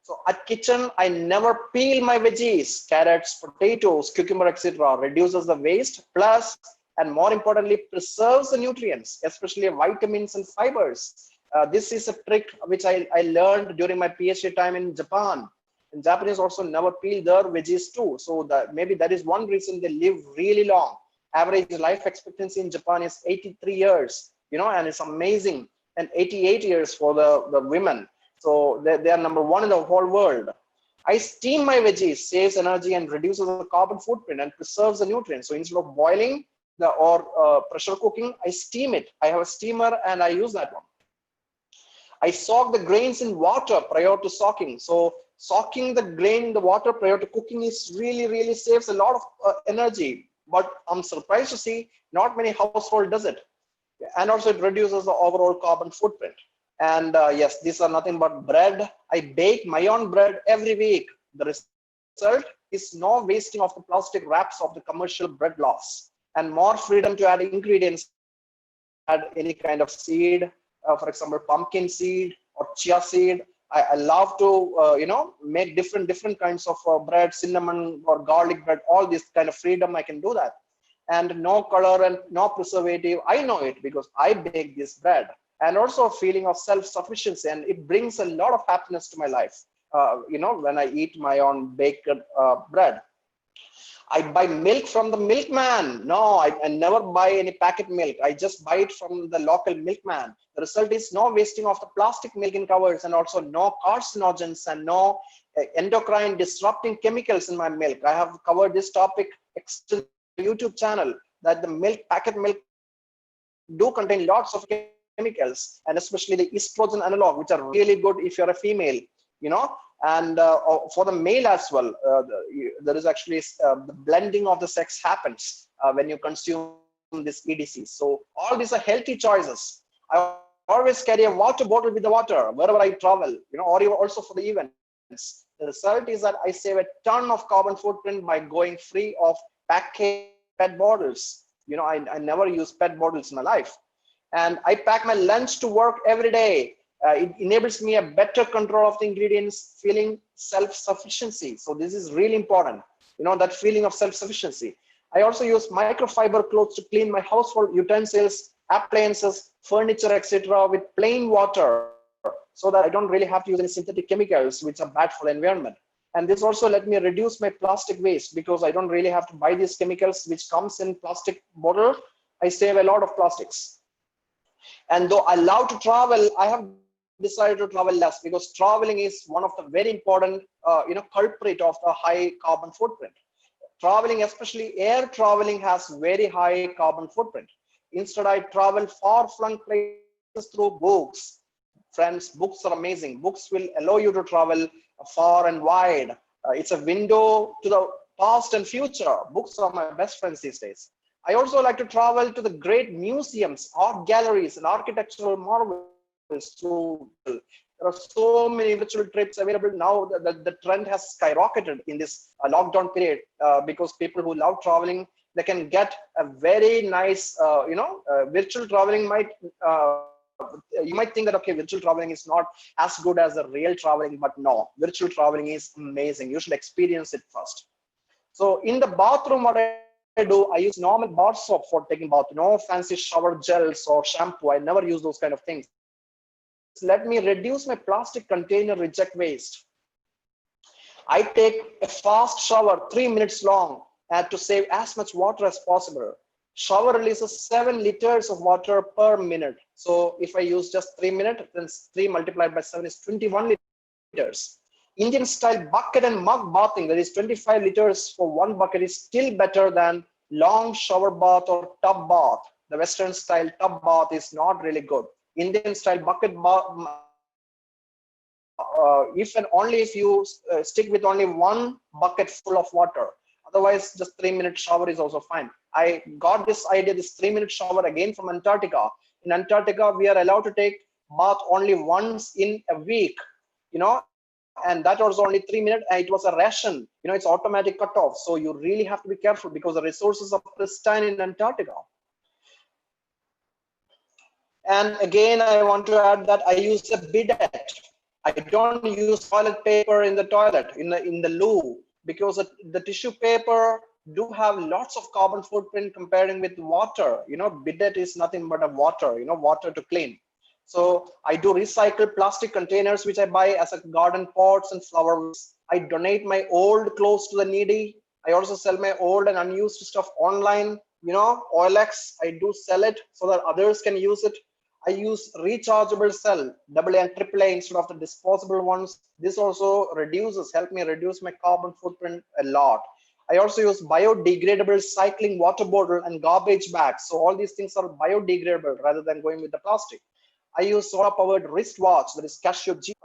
So at kitchen, I never peel my veggies, carrots, potatoes, cucumber, etc. Reduces the waste, plus, and more importantly, preserves the nutrients, especially vitamins and fibers. This is a trick which I learned during my PhD time in Japan. And Japanese also never peel their veggies too. So maybe that is one reason they live really long. Average life expectancy in Japan is 83 years, and it's amazing. And 88 years for the women. So they are number one in the whole world. I steam my veggies, saves energy and reduces the carbon footprint and preserves the nutrients. So instead of boiling or pressure cooking, I steam it. I have a steamer and I use that one. I soak the grains in water prior to soaking. So soaking the grain in the water prior to cooking is really saves a lot of energy. But I'm surprised to see not many households does it. And also it reduces the overall carbon footprint. And yes, these are nothing but bread. I bake my own bread every week. The result is no wasting of the plastic wraps of the commercial bread loaves, and more freedom to add ingredients, add any kind of seed, for example, pumpkin seed or chia seed. I love to, make different kinds of bread, cinnamon or garlic bread, all this kind of freedom, I can do that. And no color and no preservative. I know it because I bake this bread. And also a feeling of self-sufficiency, and it brings a lot of happiness to my life. When I eat my own baked bread. I buy milk from the milkman. No, I never buy any packet milk. I just buy it from the local milkman. The result is no wasting of the plastic milk in covers, and also no carcinogens and no endocrine disrupting chemicals in my milk. I have covered this topic extensively on my YouTube channel, that the packet milk do contain lots of chemicals, and especially the estrogen analog, which are really good if you're a female, and for the male as well. There is actually the blending of the sex happens when you consume this EDC. So all these are healthy choices. I always carry a water bottle with the water wherever I travel, or even also for the events. The result is that I save a ton of carbon footprint by going free of packaged PET bottles. I never use PET bottles in my life. And I pack my lunch to work every day. It enables me a better control of the ingredients, feeling self-sufficiency. So this is really important, that feeling of self-sufficiency. I also use microfiber clothes to clean my household utensils, appliances, furniture, etc. with plain water, so that I don't really have to use any synthetic chemicals which are bad for the environment. And this also let me reduce my plastic waste, because I don't really have to buy these chemicals which comes in plastic bottle. I save a lot of plastics. And though I love to travel, I have decided to travel less, because traveling is one of the very important culprit of the high carbon footprint. Traveling, especially air traveling, has very high carbon footprint. Instead, I travel far-flung places through books. Friends, books are amazing. Books will allow you to travel far and wide. It's a window to the past and future. Books are my best friends these days. I also like to travel to the great museums, art galleries, and architectural marvels. There are so many virtual trips available now. The trend has skyrocketed in this lockdown period, because people who love traveling, they can get a very nice, virtual traveling might, you might think that, okay, virtual traveling is not as good as the real traveling, but no, virtual traveling is amazing. You should experience it first. So in the bathroom, what I do, I use normal bar soap for taking bath, no fancy shower gels or shampoo. I never use those kind of things. Let me reduce my plastic container reject waste. I take a fast shower, 3 minutes long, to save as much water as possible. Shower releases 7 liters of water per minute. So if I use just 3 minutes, then 3 multiplied by 7 is 21 liters. Indian style bucket and mug bathing, that is 25 liters for one bucket, is still better than long shower bath or tub bath. The Western style tub bath is not really good. Indian style bucket bath, if and only if you stick with only one bucket full of water. Otherwise, just 3-minute shower is also fine. I got this idea, this 3-minute shower again from Antarctica. In Antarctica, we are allowed to take bath only once in a week, and that was only 3 minutes. And it was a ration, it's automatic cutoff. So you really have to be careful because the resources are pristine in Antarctica. And again, I want to add that I use a bidet. I don't use toilet paper in the toilet, in the loo, because the tissue paper do have lots of carbon footprint comparing with water. Bidet is nothing but a water, water to clean. So I do recycle plastic containers, which I buy as a garden pots and flowers. I donate my old clothes to the needy. I also sell my old and unused stuff online. OLX, I do sell it so that others can use it. I use rechargeable cell, AA and AAA instead of the disposable ones. This also help me reduce my carbon footprint a lot. I also use biodegradable cycling water bottle and garbage bags. So all these things are biodegradable rather than going with the plastic. I use solar powered wristwatch, that is Casio G.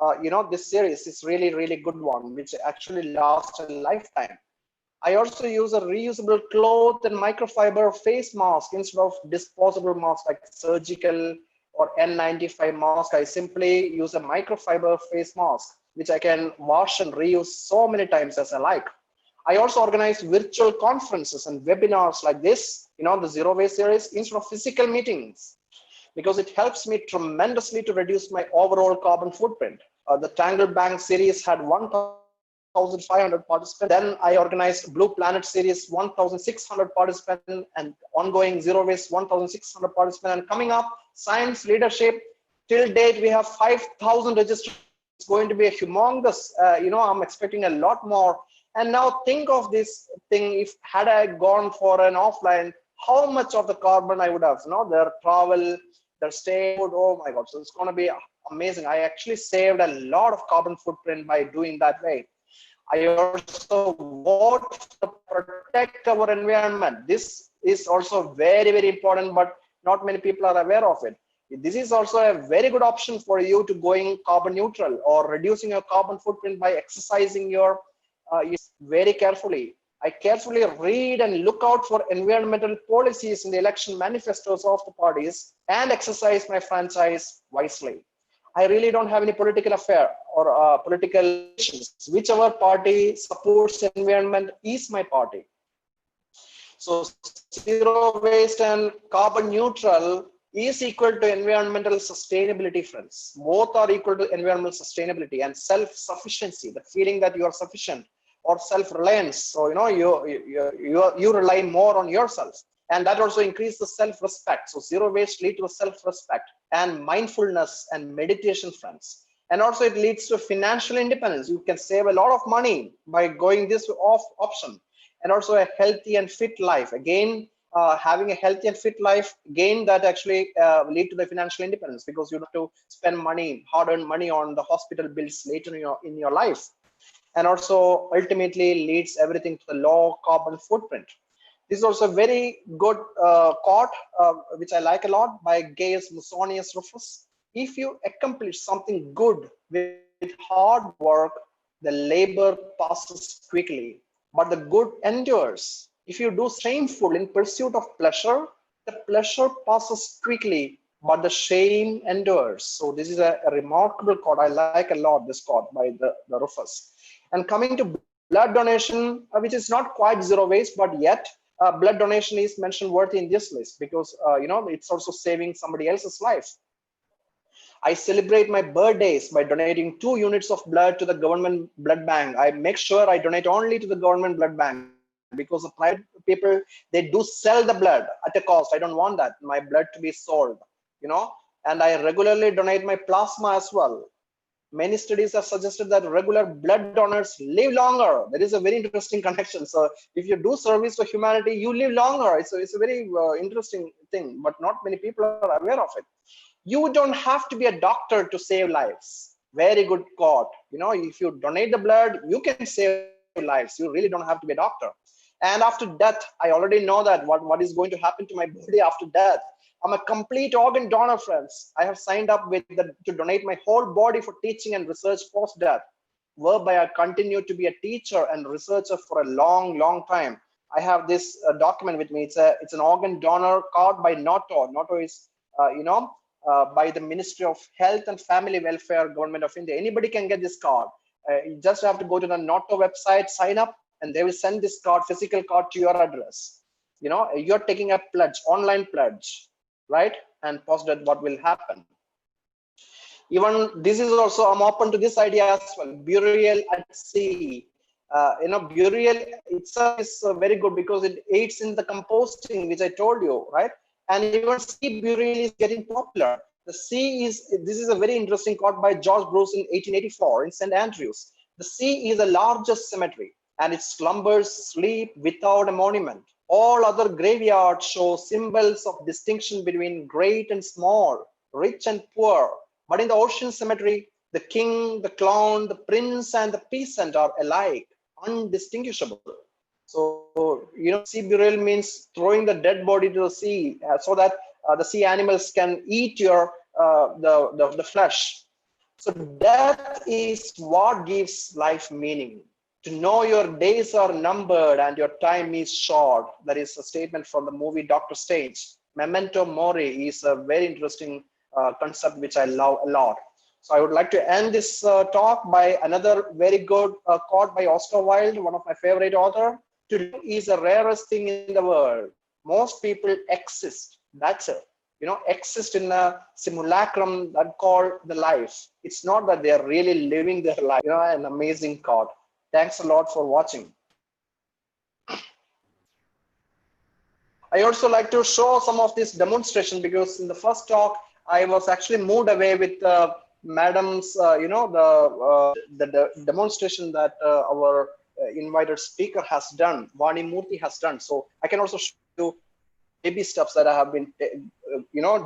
This series is really, really good one, which actually lasts a lifetime. I also use a reusable cloth and microfiber face mask instead of disposable masks like surgical or N95 mask. I simply use a microfiber face mask, which I can wash and reuse so many times as I like. I also organize virtual conferences and webinars like this, the Zero Waste series, instead of physical meetings, because it helps me tremendously to reduce my overall carbon footprint. The Tangle Bank series had 1,500 participants. Then I organized Blue Planet series, 1,600 participants, and ongoing Zero Waste, 1,600 participants. And coming up, Science Leadership, till date, we have 5,000 registered. It's going to be a humongous, I'm expecting a lot more. And now think of this thing, if had I gone for an offline, how much of the carbon I would have, their travel, their stay, oh my God. So it's going to be amazing. I actually saved a lot of carbon footprint by doing that way. I also vote to protect our environment. This is also very, very important, but not many people are aware of it. This is also a very good option for you to going carbon neutral or reducing your carbon footprint by exercising your very carefully. I carefully read and look out for environmental policies in the election manifestos of the parties and exercise my franchise wisely. I really don't have any political affair or political relations. Whichever party supports environment is my party. So zero waste and carbon neutral is equal to environmental sustainability, friends. Both are equal to environmental sustainability and self-sufficiency, the feeling that you are sufficient, or self-reliance. So you rely more on yourself, and that also increases the self-respect. So zero waste leads to self-respect and mindfulness and meditation, friends. And also it leads to financial independence. You can save a lot of money by going this option. And also a healthy and fit life. Again, having a healthy and fit life, again, that actually lead to the financial independence, because you have to spend money, hard-earned money on the hospital bills later in your life. And also ultimately leads everything to the low carbon footprint. This is also a very good quote, which I like a lot, by Gaius Musonius Rufus. If you accomplish something good with hard work, the labor passes quickly, but the good endures. If you do shameful in pursuit of pleasure, the pleasure passes quickly, but the shame endures. So this is a remarkable quote. I like a lot this quote by the Rufus. And coming to blood donation, which is not quite zero waste, but yet blood donation is mentioned worthy in this list, because it's also saving somebody else's life. I celebrate my birthdays by donating 2 units of blood to the government blood bank. I make sure I donate only to the government blood bank, because the private people, they do sell the blood at a cost. I don't want that, my blood to be sold, and I regularly donate my plasma as well. Many studies have suggested that regular blood donors live longer. There is a very interesting connection. So if you do service to humanity, you live longer. It's a very interesting thing, but not many people are aware of it. You don't have to be a doctor to save lives. Very good quote. If you donate the blood, you can save lives. You really don't have to be a doctor. And after death, I already know that what is going to happen to my body after death. I'm a complete organ donor, friends. I have signed up to donate my whole body for teaching and research post-death. whereby I continue to be a teacher and researcher for a long time. I have this document with me. It's an organ donor card by NATO. NATO is by the Ministry of Health and Family Welfare, Government of India. Anybody can get this card. You just have to go to the NATO website, sign up, and they will send this card, physical card, to your address. You're taking a pledge, online pledge, right? And post that what will happen. Even this is also, I'm open to this idea as well. Burial at sea. Burial itself is very good because it aids in the composting, which I told you, right? And even sea burial is getting popular. This is a very interesting quote by George Bruce in 1884 in St. Andrews. The sea is the largest cemetery, and its slumbers sleep without a monument. All other graveyards show symbols of distinction between great and small, rich and poor. But in the ocean cemetery, the king, the clown, the prince, and the peasant are alike, undistinguishable. So, sea burial means throwing the dead body to the sea so that the sea animals can eat the flesh. So death is what gives life meaning. To know your days are numbered and your time is short. That is a statement from the movie Dr. Strange. Memento Mori is a very interesting concept which I love a lot. So I would like to end this talk by another very good quote by Oscar Wilde, one of my favorite authors. To live is the rarest thing in the world. Most people exist. That's it. Exist in a simulacrum that called the life. It's not that they are really living their life. An amazing quote. Thanks a lot for watching. I also like to show some of this demonstration because in the first talk, I was actually moved away with madam's, the demonstration that our invited speaker has done, Vani Murthy has done. So I can also show you baby steps that I have been,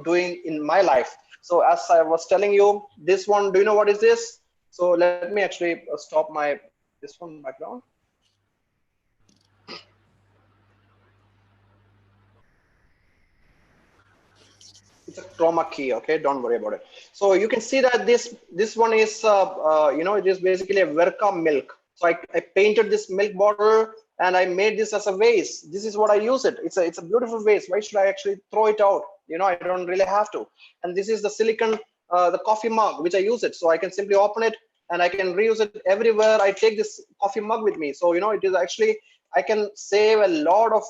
doing in my life. So as I was telling you, this one, do you know what is this? So let me actually stop this one background. It's a chroma key, okay? Don't worry about it. So you can see that this one is, it is basically a Verka milk. So I painted this milk bottle and I made this as a vase. This is what I use it. It's a beautiful vase. Why should I actually throw it out? I don't really have to. And this is the silicon, the coffee mug, which I use it. So I can simply open it and I can reuse it everywhere. I take this coffee mug with me. So, it is actually, I can save a lot of,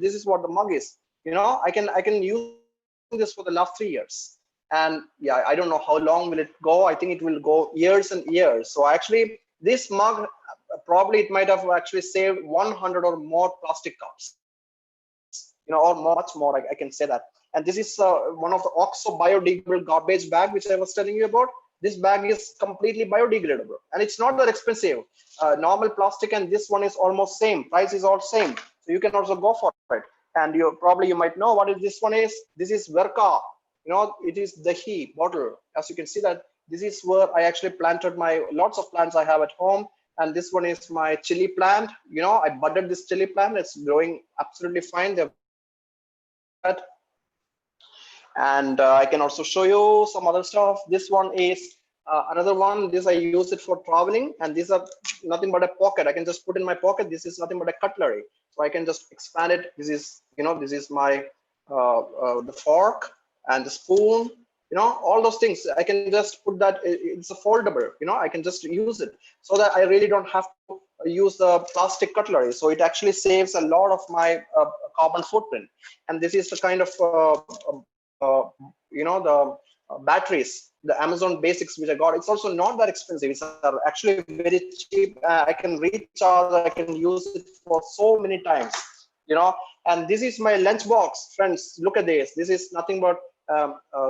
this is what the mug is. I can use this for the last 3 years. And yeah, I don't know how long will it go. I think it will go years and years. So actually, this mug, probably it might have actually saved 100 or more plastic cups, or much more, I can say that. And this is one of the OXO biodegradable garbage bag, which I was telling you about. This bag is completely biodegradable and it's not that expensive. Normal plastic and this one is almost same. Price is all same. So you can also go for it. And you might know what this one is. This is Verka. It is the dahi bottle. As you can see that this is where I actually planted lots of plants I have at home. And this one is my chili plant. I budded this chili plant. It's growing absolutely fine. And I can also show you some other stuff. This one is another one. This I use it for traveling, and these are nothing but a pocket. I can just put in my pocket. This is nothing but a cutlery, so I can just expand it. This is this is my the fork and the spoon. All those things. I can just put that. It's a foldable. I can just use it so that I really don't have to use the plastic cutlery. So it actually saves a lot of my carbon footprint. And this is the kind of the batteries, the Amazon Basics which I got. It's also not that expensive. It's actually very cheap. I can recharge. I can use it for so many times. And this is my lunchbox, friends. Look at this. This is nothing but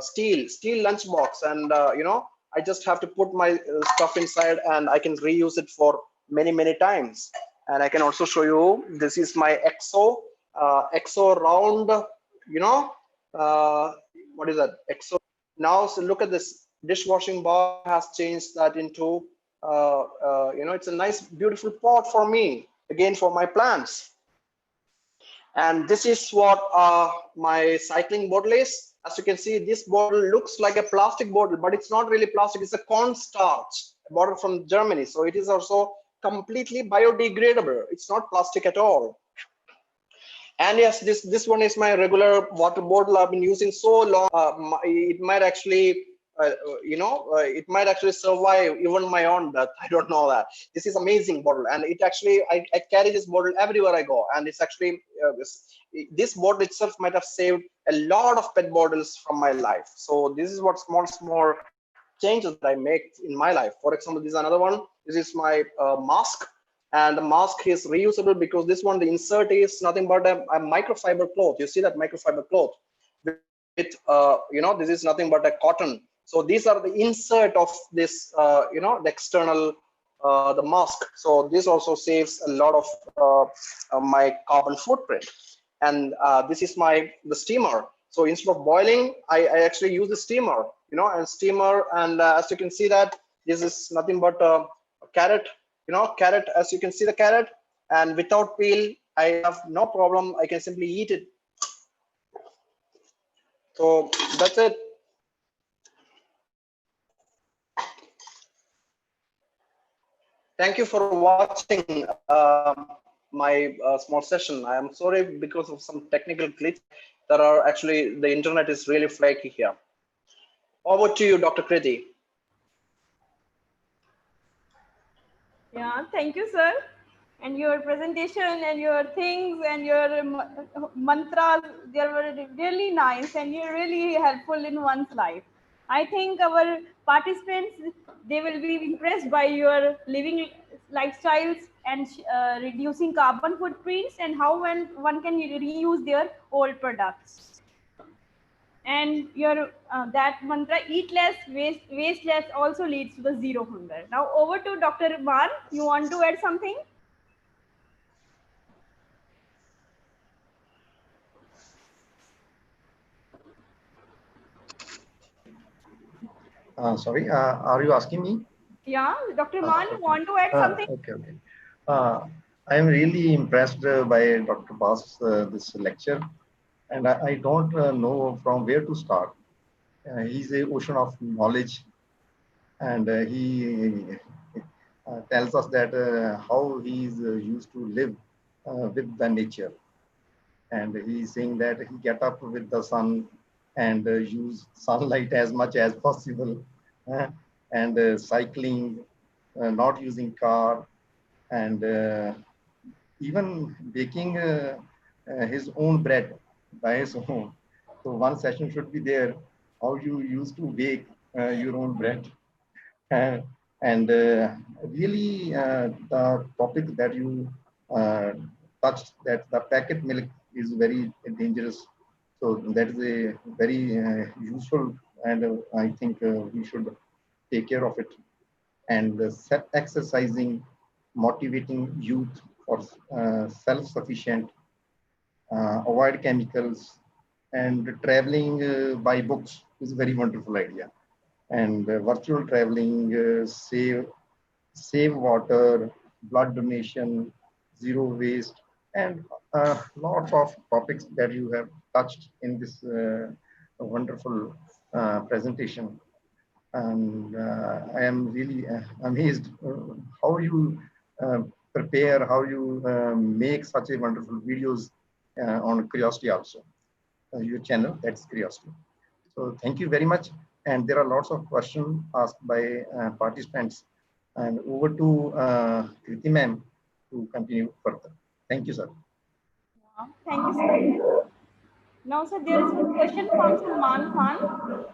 steel lunchbox, and I just have to put my stuff inside, and I can reuse it for many times. And I can also show you. This is my EXO round. What is that? EXO. Now, so look at this. Dishwashing bar has changed that into it's a nice, beautiful pot for me. Again, for my plants. And this is what my cycling bottle is. As you can see, this bottle looks like a plastic bottle, but it's not really plastic. It's a cornstarch, bottle from Germany. So it is also completely biodegradable. It's not plastic at all. And yes, this one is my regular water bottle. I've been using so long. It might actually, it might actually survive even my own death. I don't know that. This is amazing bottle, and it actually, I carry this bottle everywhere I go, and it's actually this bottle itself might have saved a lot of pet bottles from my life. So this is what small changes that I make in my life. For example, this is another one. This is my mask. And the mask is reusable because this one, the insert is nothing but a microfiber cloth. You see that microfiber cloth with, this is nothing but a cotton. So these are the insert of this, the external, the mask. So this also saves a lot of my carbon footprint. And this is the steamer. So instead of boiling, I actually use the steamer, and steamer. And as you can see that this is nothing but a carrot. Carrot, as you can see the carrot, and without peel, I have no problem. I can simply eat it. So that's it. Thank you for watching my small session. I am sorry because of some technical glitch. There are actually, the internet is really flaky here. Over to you, Dr. Kriti. Yeah, thank you, sir. And your presentation and your things and your mantras, they were really nice and you're really helpful in one's life. I think our participants, they will be impressed by your living lifestyles and reducing carbon footprints and how one can reuse their old products. And your that mantra, eat less, waste less, also leads to the zero hunger. Now over to Dr. Man. You want to add something? Sorry, are you asking me? Yeah, Dr. Man, Okay. want to add something? Okay. I am really impressed by Dr. Bast's this lecture, and I don't know from where to start. He's an ocean of knowledge, and he tells us that how he's used to live with the nature. And he's saying that he get up with the sun and use sunlight as much as possible, uh, and cycling, not using car, and even baking his own bread by his own. So one session should be there, how you used to bake your own bread. Uh, and really the topic that you uh, touched, that the packet milk is very dangerous. So that is a very useful, and I think we should take care of it. And exercising, motivating youth for self-sufficient, avoid chemicals, and traveling by books is a very wonderful idea. And virtual traveling, save water, blood donation, zero waste, and lots of topics that you have touched in this wonderful presentation. And I am really amazed how you uh, prepare, how you make such a wonderful videos on Curiosity also, your channel, that's Curiosity. So thank you very much. And there are lots of questions asked by participants. And over to Kriti ma'am to continue further. Thank you, sir. Thank you, sir. Now, sir, there is one question from Salman Khan.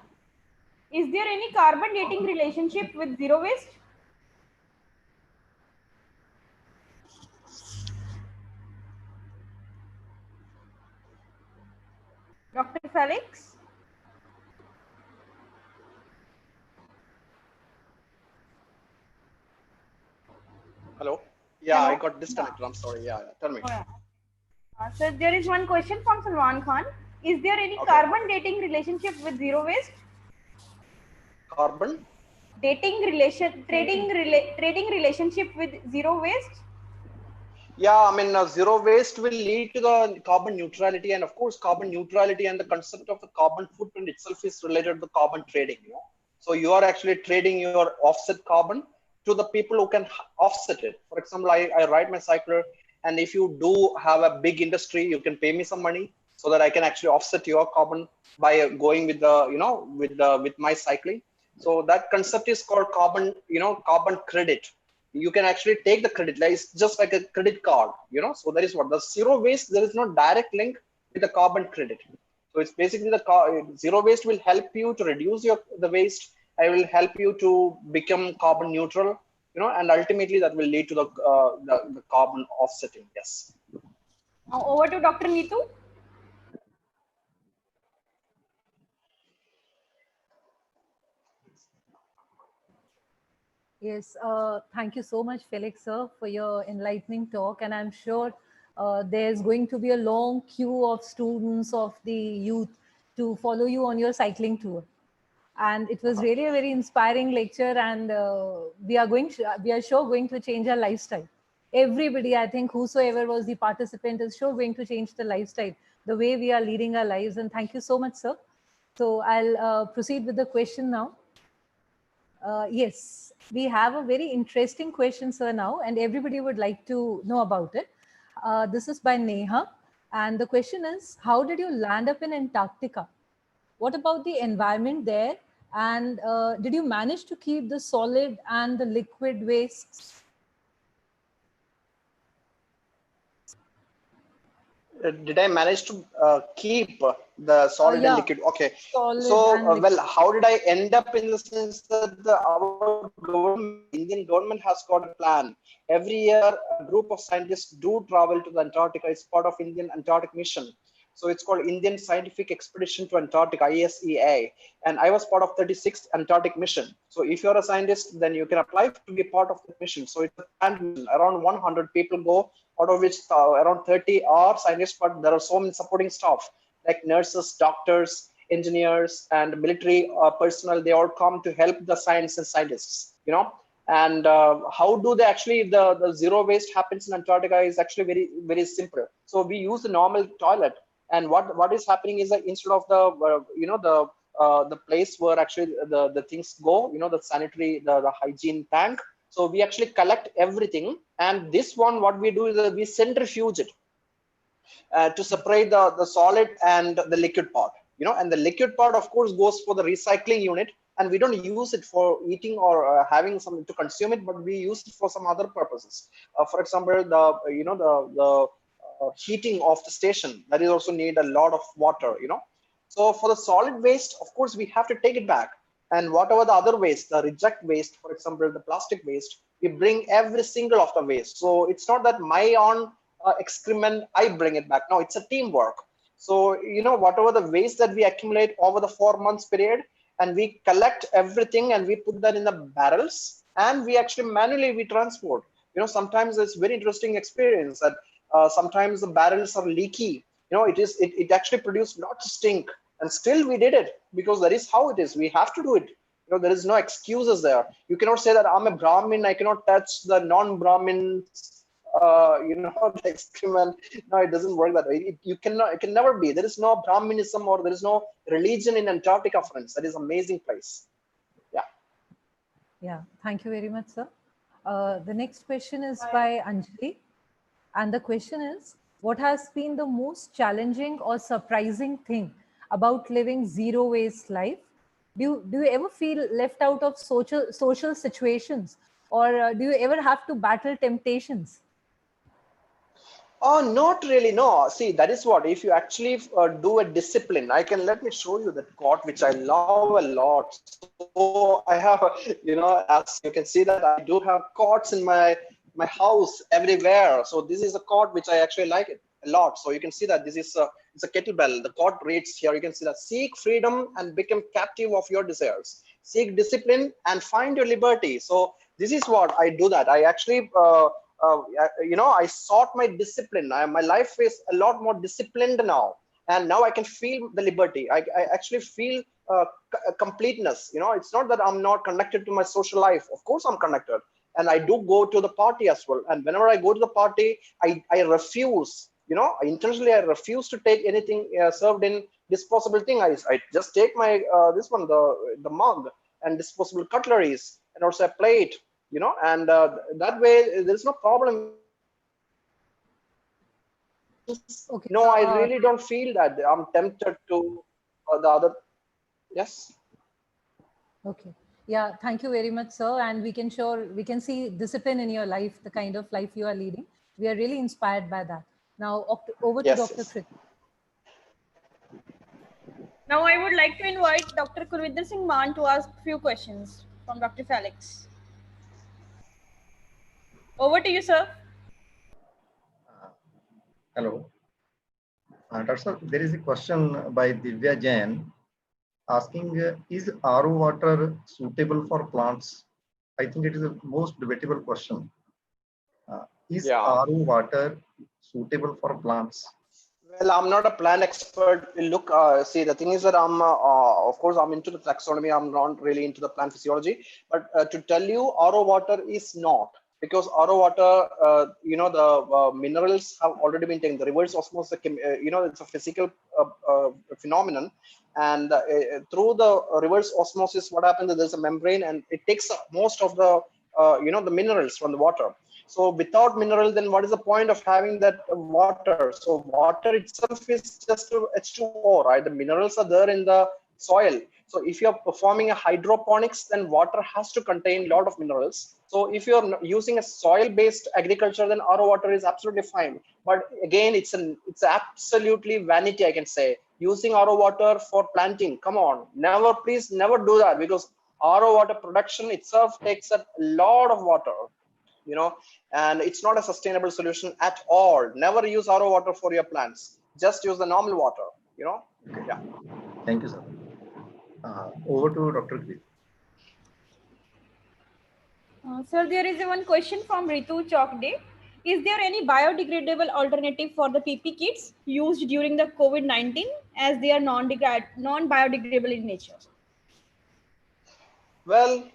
Is there any carbon dating relationship with zero waste? Dr. Felix? Hello. Yeah, Hello? I got disconnected. I'm sorry. Yeah, tell me. Oh, yeah. Sir, there is one question from Salman Khan. Is there any Okay. carbon dating relationship with zero waste? Carbon? Trading relationship with zero waste? Yeah, I mean, zero waste will lead to the carbon neutrality, and of course, carbon neutrality and the concept of the carbon footprint itself is related to carbon trading. So you are actually trading your offset carbon to the people who can offset it. For example, I ride my cycle, and if you do have a big industry, you can pay me some money so that I can actually offset your carbon by going with the, with my cycling. So that concept is called carbon, carbon credit. You can actually take the credit, like it's just like a credit card, so that is what the zero waste. There is no direct link with the carbon credit. So it's basically zero waste will help you to reduce the waste. I will help you to become carbon neutral, and ultimately that will lead to the carbon offsetting. Yes. Now over to Dr. Neetu. Yes, thank you so much, Felix, sir, for your enlightening talk. And I'm sure there's going to be a long queue of students of the youth to follow you on your cycling tour. And it was really a very inspiring lecture, and we are sure going to change our lifestyle. Everybody, I think, whosoever was the participant is sure going to change the lifestyle, the way we are leading our lives. And thank you so much, sir. So I'll proceed with the question now. Yes, we have a very interesting question, sir, now, and everybody would like to know about it. This is by Neha, and the question is, how did you land up in Antarctica? What about the environment there? And did you manage to keep the solid and the liquid wastes? Did I manage to keep the solid and Yeah, liquid? Okay. solid So, and liquid. well, how did I end up in the sense that our government, Indian government has got a plan. Every year, a group of scientists do travel to the Antarctica. It's part of Indian Antarctic mission. So it's called Indian Scientific Expedition to Antarctica, ISEA. And I was part of 36th Antarctic mission. So if you're a scientist, then you can apply to be part of the mission. So it's a planned mission. Around 100 people go, out of which around 30 are scientists, but there are so many supporting staff like nurses, doctors, engineers, and military personnel. They all come to help the science and scientists, And how do they actually, the zero waste happens in Antarctica is actually very, very simple. So we use the normal toilet. And what is happening is that instead of the place where actually the things go, the sanitary, the hygiene tank. So we actually collect everything, and this one, what we do is that we centrifuge it to separate the solid and the liquid part. And the liquid part, of course, goes for the recycling unit, and we don't use it for eating or having something to consume it, but we use it for some other purposes. For example, the heating of the station, that is also need a lot of water. So for the solid waste, of course, we have to take it back. And whatever the other waste, the reject waste, for example, the plastic waste, we bring every single of the waste. So it's not that my own excrement, I bring it back. No, it's a teamwork. So, whatever the waste that we accumulate over the 4 months period, and we collect everything and we put that in the barrels, and we actually manually we transport. Sometimes it's very interesting experience that sometimes the barrels are leaky. It actually produced lots of stink, and still we did it because that is how it is. We have to do it. There is no excuses there. You cannot say that I'm a Brahmin, I cannot touch the non-Brahmins the excrement. No, it doesn't work that way. It can never be. There is no Brahminism or there is no religion in Antarctica, friends. That is an amazing place. Yeah. Yeah, thank you very much, sir. The next question is by Anjali. And the question is, what has been the most challenging or surprising thing about living zero waste life? Do you ever feel left out of social situations, or do you ever have to battle temptations? Oh, not really. No. See, that is what, if you actually do a discipline, let me show you that quote, which I love a lot. So I have, as you can see that I do have quotes in my house everywhere. So this is a quote which I actually like it a lot. So you can see that this is it's a kettlebell. The quote reads here, you can see that: seek freedom and become captive of your desires. Seek discipline and find your liberty. So this is what I do that. I actually, I sought my discipline. My life is a lot more disciplined now. And now I can feel the liberty. I actually feel completeness. It's not that I'm not connected to my social life. Of course, I'm connected. And I do go to the party as well. And whenever I go to the party, I refuse, intentionally, I refuse to take anything served in disposable thing. I just take my, the mug and disposable cutleries and also a plate you know, and that way there's no problem. Okay. No, I really don't feel that I'm tempted to the other. Yes. Okay. Yeah, thank you very much, sir. And we can see discipline in your life, the kind of life you are leading. We are really inspired by that. Now, over to Yes, Dr. yes. Krit. Now I would like to invite Dr. Kulvinder Singh Maan to ask few questions from Dr. Felix. Over to you, sir. Hello. Dr. Sir, there is a question by Divya Jain asking, is RO water suitable for plants? I think it is the most debatable question. Is Yeah. RO water suitable for plants? Well, I'm not a plant expert. Look, see, the thing is that of course, I'm into the taxonomy. I'm not really into the plant physiology. But to tell you, RO water is not, because RO water, the minerals have already been taken. The reverse osmosis, it's a physical phenomenon. And through the reverse osmosis, what happens is there's a membrane, and it takes up most of the, the minerals from the water. So without mineral, then what is the point of having that water? So water itself is just H2O, right? The minerals are there in the soil. So if you're performing a hydroponics, then water has to contain a lot of minerals. So if you're using a soil-based agriculture, then RO water is absolutely fine. But again, it's absolutely vanity, I can say. Using RO water for planting, come on, never, please never do that, because RO water production itself takes a lot of water, and it's not a sustainable solution at all. Never use RO water for your plants. Just use the normal water, Okay. Yeah. Thank you, sir. Over to Dr. Krit. Sir, there is one question from Ritu Chokde. Is there any biodegradable alternative for the PP kits used during the COVID-19, as they are non-biodegradable in nature? Well,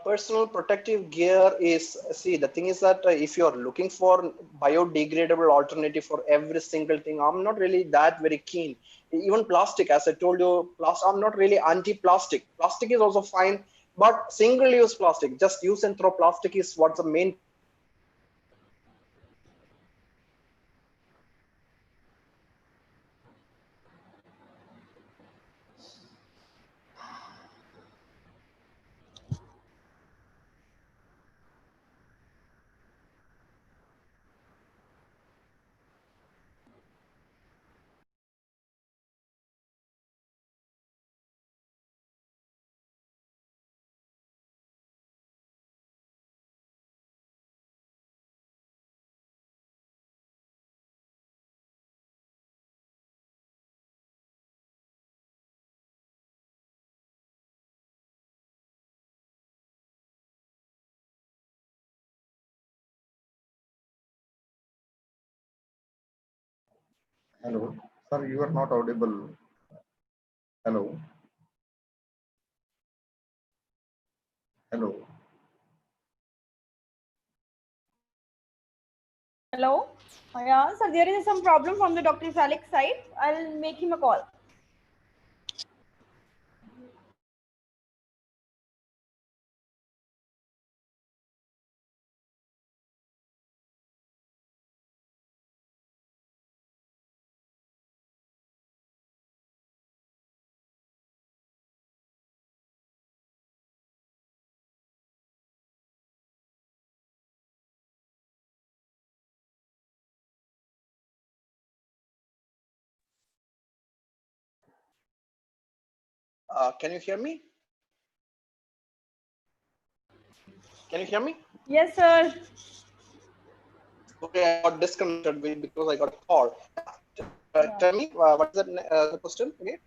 personal protective gear is, see, the thing is that if you're looking for biodegradable alternative for every single thing, I'm not really that very keen. Even plastic, as I told you, I'm not really anti-plastic. Plastic is also fine, but single-use plastic, just use and throw plastic is what's the main. Hello. Sir, you are not audible. Hello. Hello. Hello? Yeah, sir, there is some problem from the Dr. Felix side. I'll make him a call. Can you hear me? Can you hear me? Yes, sir. Okay, I got disconnected because I got a call. Yeah. Tell me, what is the question again?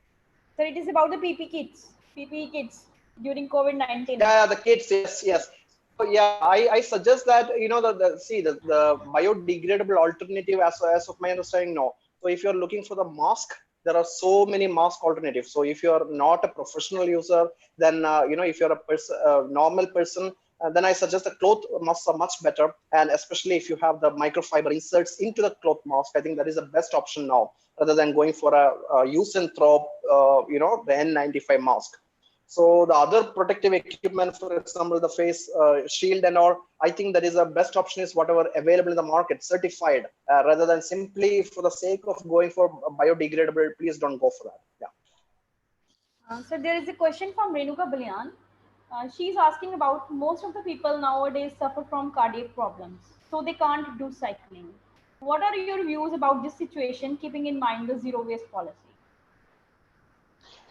Sir, it is about the PPE kits during COVID-19. Yeah, the kids, yes, yes. So yeah, I suggest that, the biodegradable alternative, as of my understanding, no. So if you're looking for the mask, there are so many mask alternatives. So if you're not a professional user, then if you're a normal person, then I suggest the cloth masks are much better, and especially if you have the microfiber inserts into the cloth mask, I think that is the best option now, rather than going for a use and throw, the N95 mask. So the other protective equipment, for example, the face shield and all, I think that is the best option is whatever available in the market, certified, rather than simply for the sake of going for biodegradable. Please don't go for that. Yeah. So there is a question from Renuka Balyan. She's asking about most of the people nowadays suffer from cardiac problems, so they can't do cycling. What are your views about this situation, keeping in mind the zero waste policy?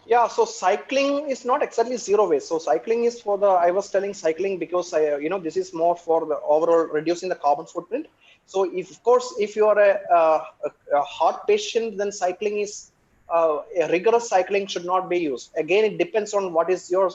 Yeah, so cycling is not exactly zero waste. So cycling is for the, I was telling cycling because this is more for the overall reducing the carbon footprint. So if, of course, if you are a heart patient, then cycling is a rigorous cycling should not be used. Again, it depends on what is your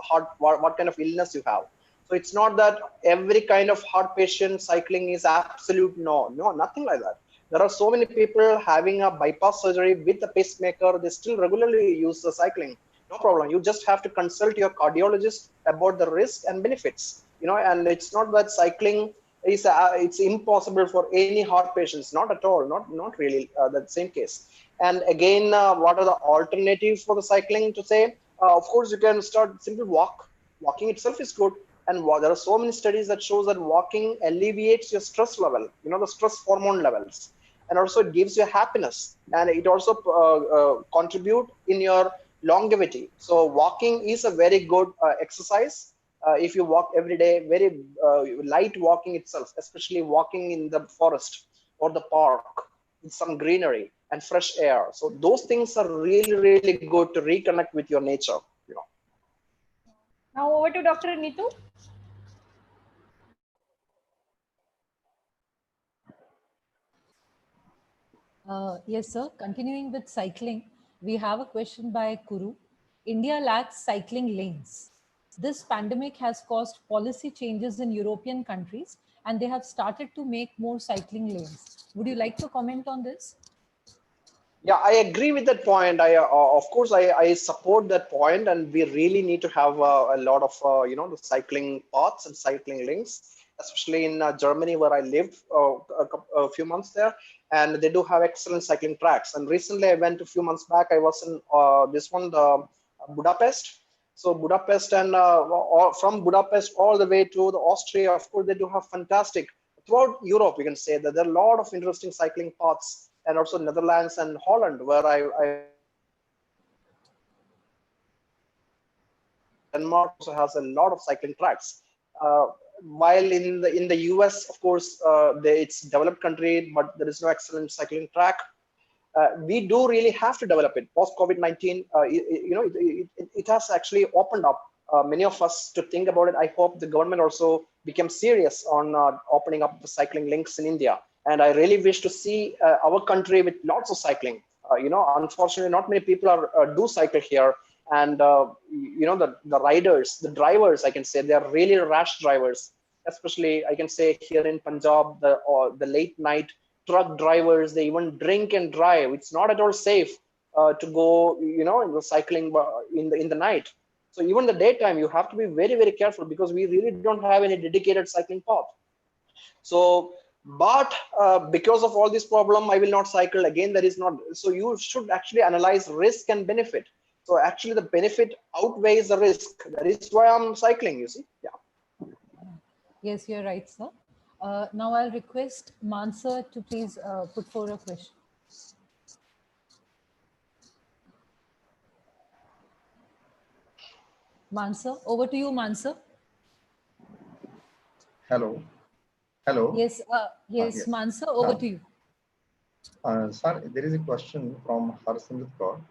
heart, what kind of illness you have. So it's not that every kind of heart patient cycling is absolute no, nothing like that. There are so many people having a bypass surgery with a pacemaker. They still regularly use the cycling. No problem. You just have to consult your cardiologist about the risk and benefits. And it's not that cycling is it's impossible for any heart patients. Not at all. Not really the same case. And again, what are the alternatives for the cycling to say? Of course, you can start simple walk. Walking itself is good. And there are so many studies that shows that walking alleviates your stress level, the stress hormone levels. And also it gives you happiness, and it also contribute in your longevity. So walking is a very good exercise. If you walk every day, very light walking itself, especially walking in the forest or the park with some greenery and fresh air. So those things are really, really good to reconnect with your nature. Now over to Dr. Neetu. Yes, sir. Continuing with cycling, we have a question by Kuru. India lacks cycling lanes. This pandemic has caused policy changes in European countries, and they have started to make more cycling lanes. Would you like to comment on this? Yeah, I agree with that point. Of course, I support that point, and we really need to have a lot of, the cycling paths and cycling links, especially in Germany, where I lived a few months there, and they do have excellent cycling tracks. And recently, I went a few months back. I was in Budapest. So Budapest, and from Budapest all the way to the Austria, of course, they do have fantastic. Throughout Europe, you can say that there are a lot of interesting cycling paths, and also Netherlands and Holland, where Denmark also has a lot of cycling tracks. While in the US, of course, it's developed country, but there is no excellent cycling track. We do really have to develop it. Post COVID-19, it has actually opened up many of us to think about it. I hope the government also became serious on opening up the cycling links in India. And I really wish to see our country with lots of cycling. Unfortunately, not many people do cycle here. And, the riders, the drivers, I can say, they are really rash drivers. Especially, I can say here in Punjab, the late night truck drivers, they even drink and drive. It's not at all safe to go, cycling in the night. So even the daytime, you have to be very, very careful, because we really don't have any dedicated cycling path. So, but because of all this problem, I will not cycle again. That is not. So you should actually analyze risk and benefit. So actually, the benefit outweighs the risk. That is why I'm cycling. You see, yeah. Yes, you're right, sir. Now I'll request Mansa to please put forward a question. Mansa, over to you, Mansa. Hello. Hello. Yes, yes, Mansa, over to you. Sir, there is a question from Harsimrat Kaur.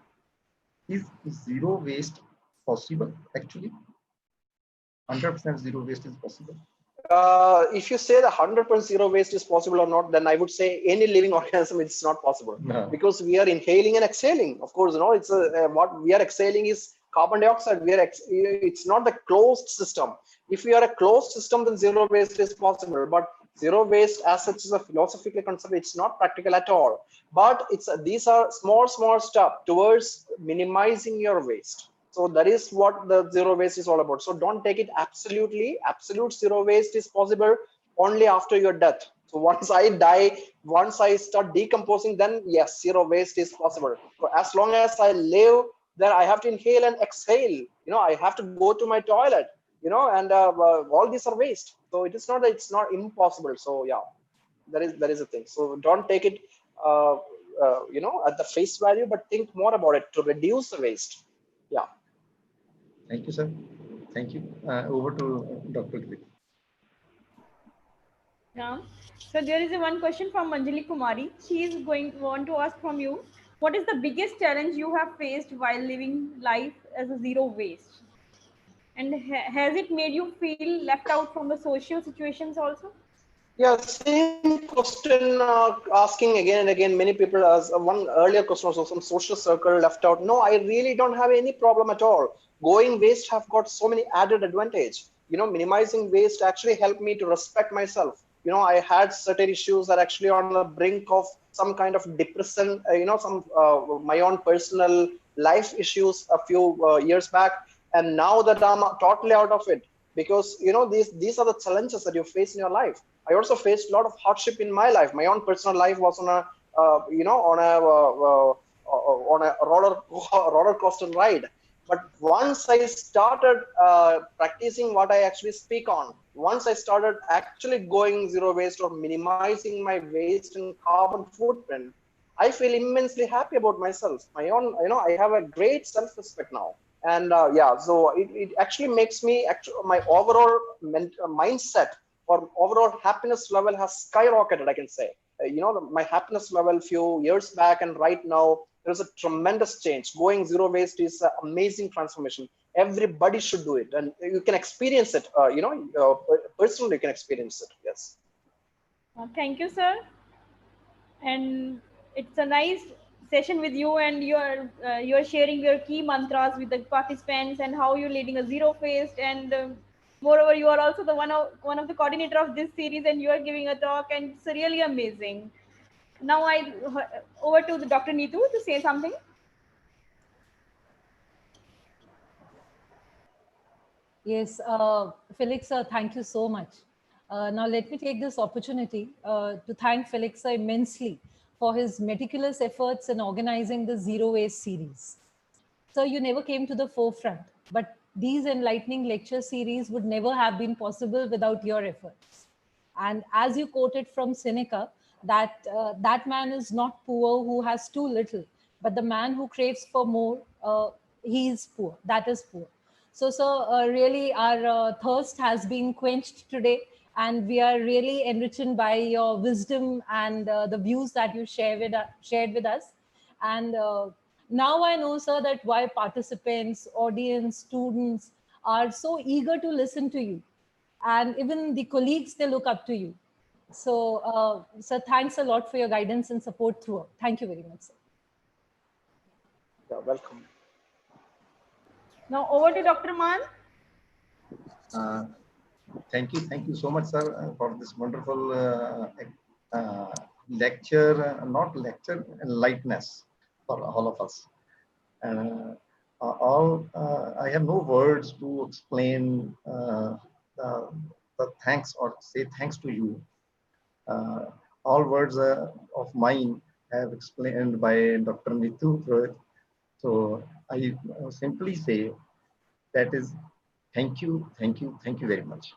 Is zero waste possible actually? 100% zero waste is possible? If you say the 100% zero waste is possible or not, then I would say any living organism, it's not possible. No. Because we are inhaling and exhaling. Of course, it's what we are exhaling is carbon dioxide. It's not the closed system. If we are a closed system, then zero waste is possible. But zero waste as such is a philosophically concept. It's not practical at all. But these are small steps towards minimizing your waste. So that is what the zero waste is all about. So don't take it absolutely. Absolute zero waste is possible only after your death. So once I die, once I start decomposing, then yes, zero waste is possible. So as long as I live, then I have to inhale and exhale. I have to go to my toilet, and all these are waste. So it is not that it's not impossible. So yeah, there is a thing. So don't take it, at the face value, but think more about it to reduce the waste. Yeah. Thank you, sir. Thank you. Over to Dr. Krithi. Yeah. So there is a one question from Manjali Kumari. She is want to ask from you, what is the biggest challenge you have faced while living life as a zero waste? And has it made you feel left out from the social situations also? Yeah, same question asking again and again. Many people, as one earlier question was some social circle left out. No, I really don't have any problem at all. Going waste have got so many added advantage. Minimizing waste actually helped me to respect myself. I had certain issues that actually on the brink of some kind of depression, some my own personal life issues a few years back. And now that I'm totally out of it, because these are the challenges that you face in your life. I also faced a lot of hardship in my life. My own personal life was on a on a roller coaster ride. But once I started practicing what I actually speak on, once I started actually going zero waste or minimizing my waste and carbon footprint, I feel immensely happy about myself. My own, I have a great self-respect now. And yeah, so it actually makes me, my overall mindset or overall happiness level has skyrocketed, I can say. My happiness level few years back and right now, there's a tremendous change. Going zero waste is an amazing transformation. Everybody should do it, and you can experience it. Personally, you can experience it. Yes. Thank you, sir. And it's a nice session with you, and you're sharing your key mantras with the participants and how you're leading a zero waste. And moreover, you are also the one of the coordinator of this series, and you are giving a talk, and it's really amazing. Now I over to the Dr. Neetu to say something. Yes, Felix, thank you so much. Now, let me take this opportunity to thank Felix immensely for his meticulous efforts in organizing the Zero Waste series. So, you never came to the forefront, but these enlightening lecture series would never have been possible without your efforts. And as you quoted from Seneca, that man is not poor who has too little, but the man who craves for more, he is poor. That is poor. So, really, our thirst has been quenched today, and we are really enriched by your wisdom and the views that you shared with us. And now I know, sir, that why participants, audience, students are so eager to listen to you, and even the colleagues, they look up to you. So, sir, thanks a lot for your guidance and support throughout. Thank you very much, sir. Yeah, welcome. Now over to Dr. Man. Uh, Thank you so much, sir, for this wonderful lecture, not lecture, lightness for all of us. I have no words to explain the thanks or say thanks to you. All words of mine have explained by Dr. Nitu Rohit. So I simply say that is thank you very much.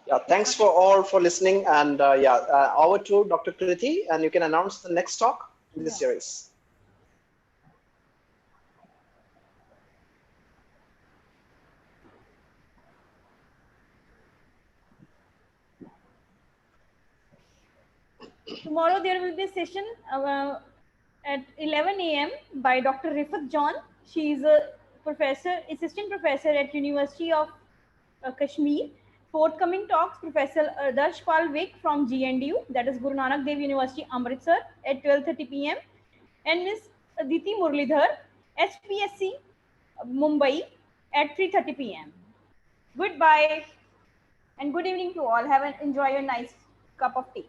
Yeah, thanks for all for listening. And over to Dr. Krithi, and you can announce the next talk in this series. Tomorrow there will be a session at 11 a.m. by Dr. Rifat John. She is a assistant professor at University of Kashmir. Forthcoming talks, Professor Darsh Pal Vik from GNDU, that is Guru Nanak Dev University, Amritsar, at 12:30 p.m. and Ms. Aditi Murlidhar, HPSC, Mumbai, at 3:30 p.m. Goodbye and good evening to all. Enjoy a nice cup of tea.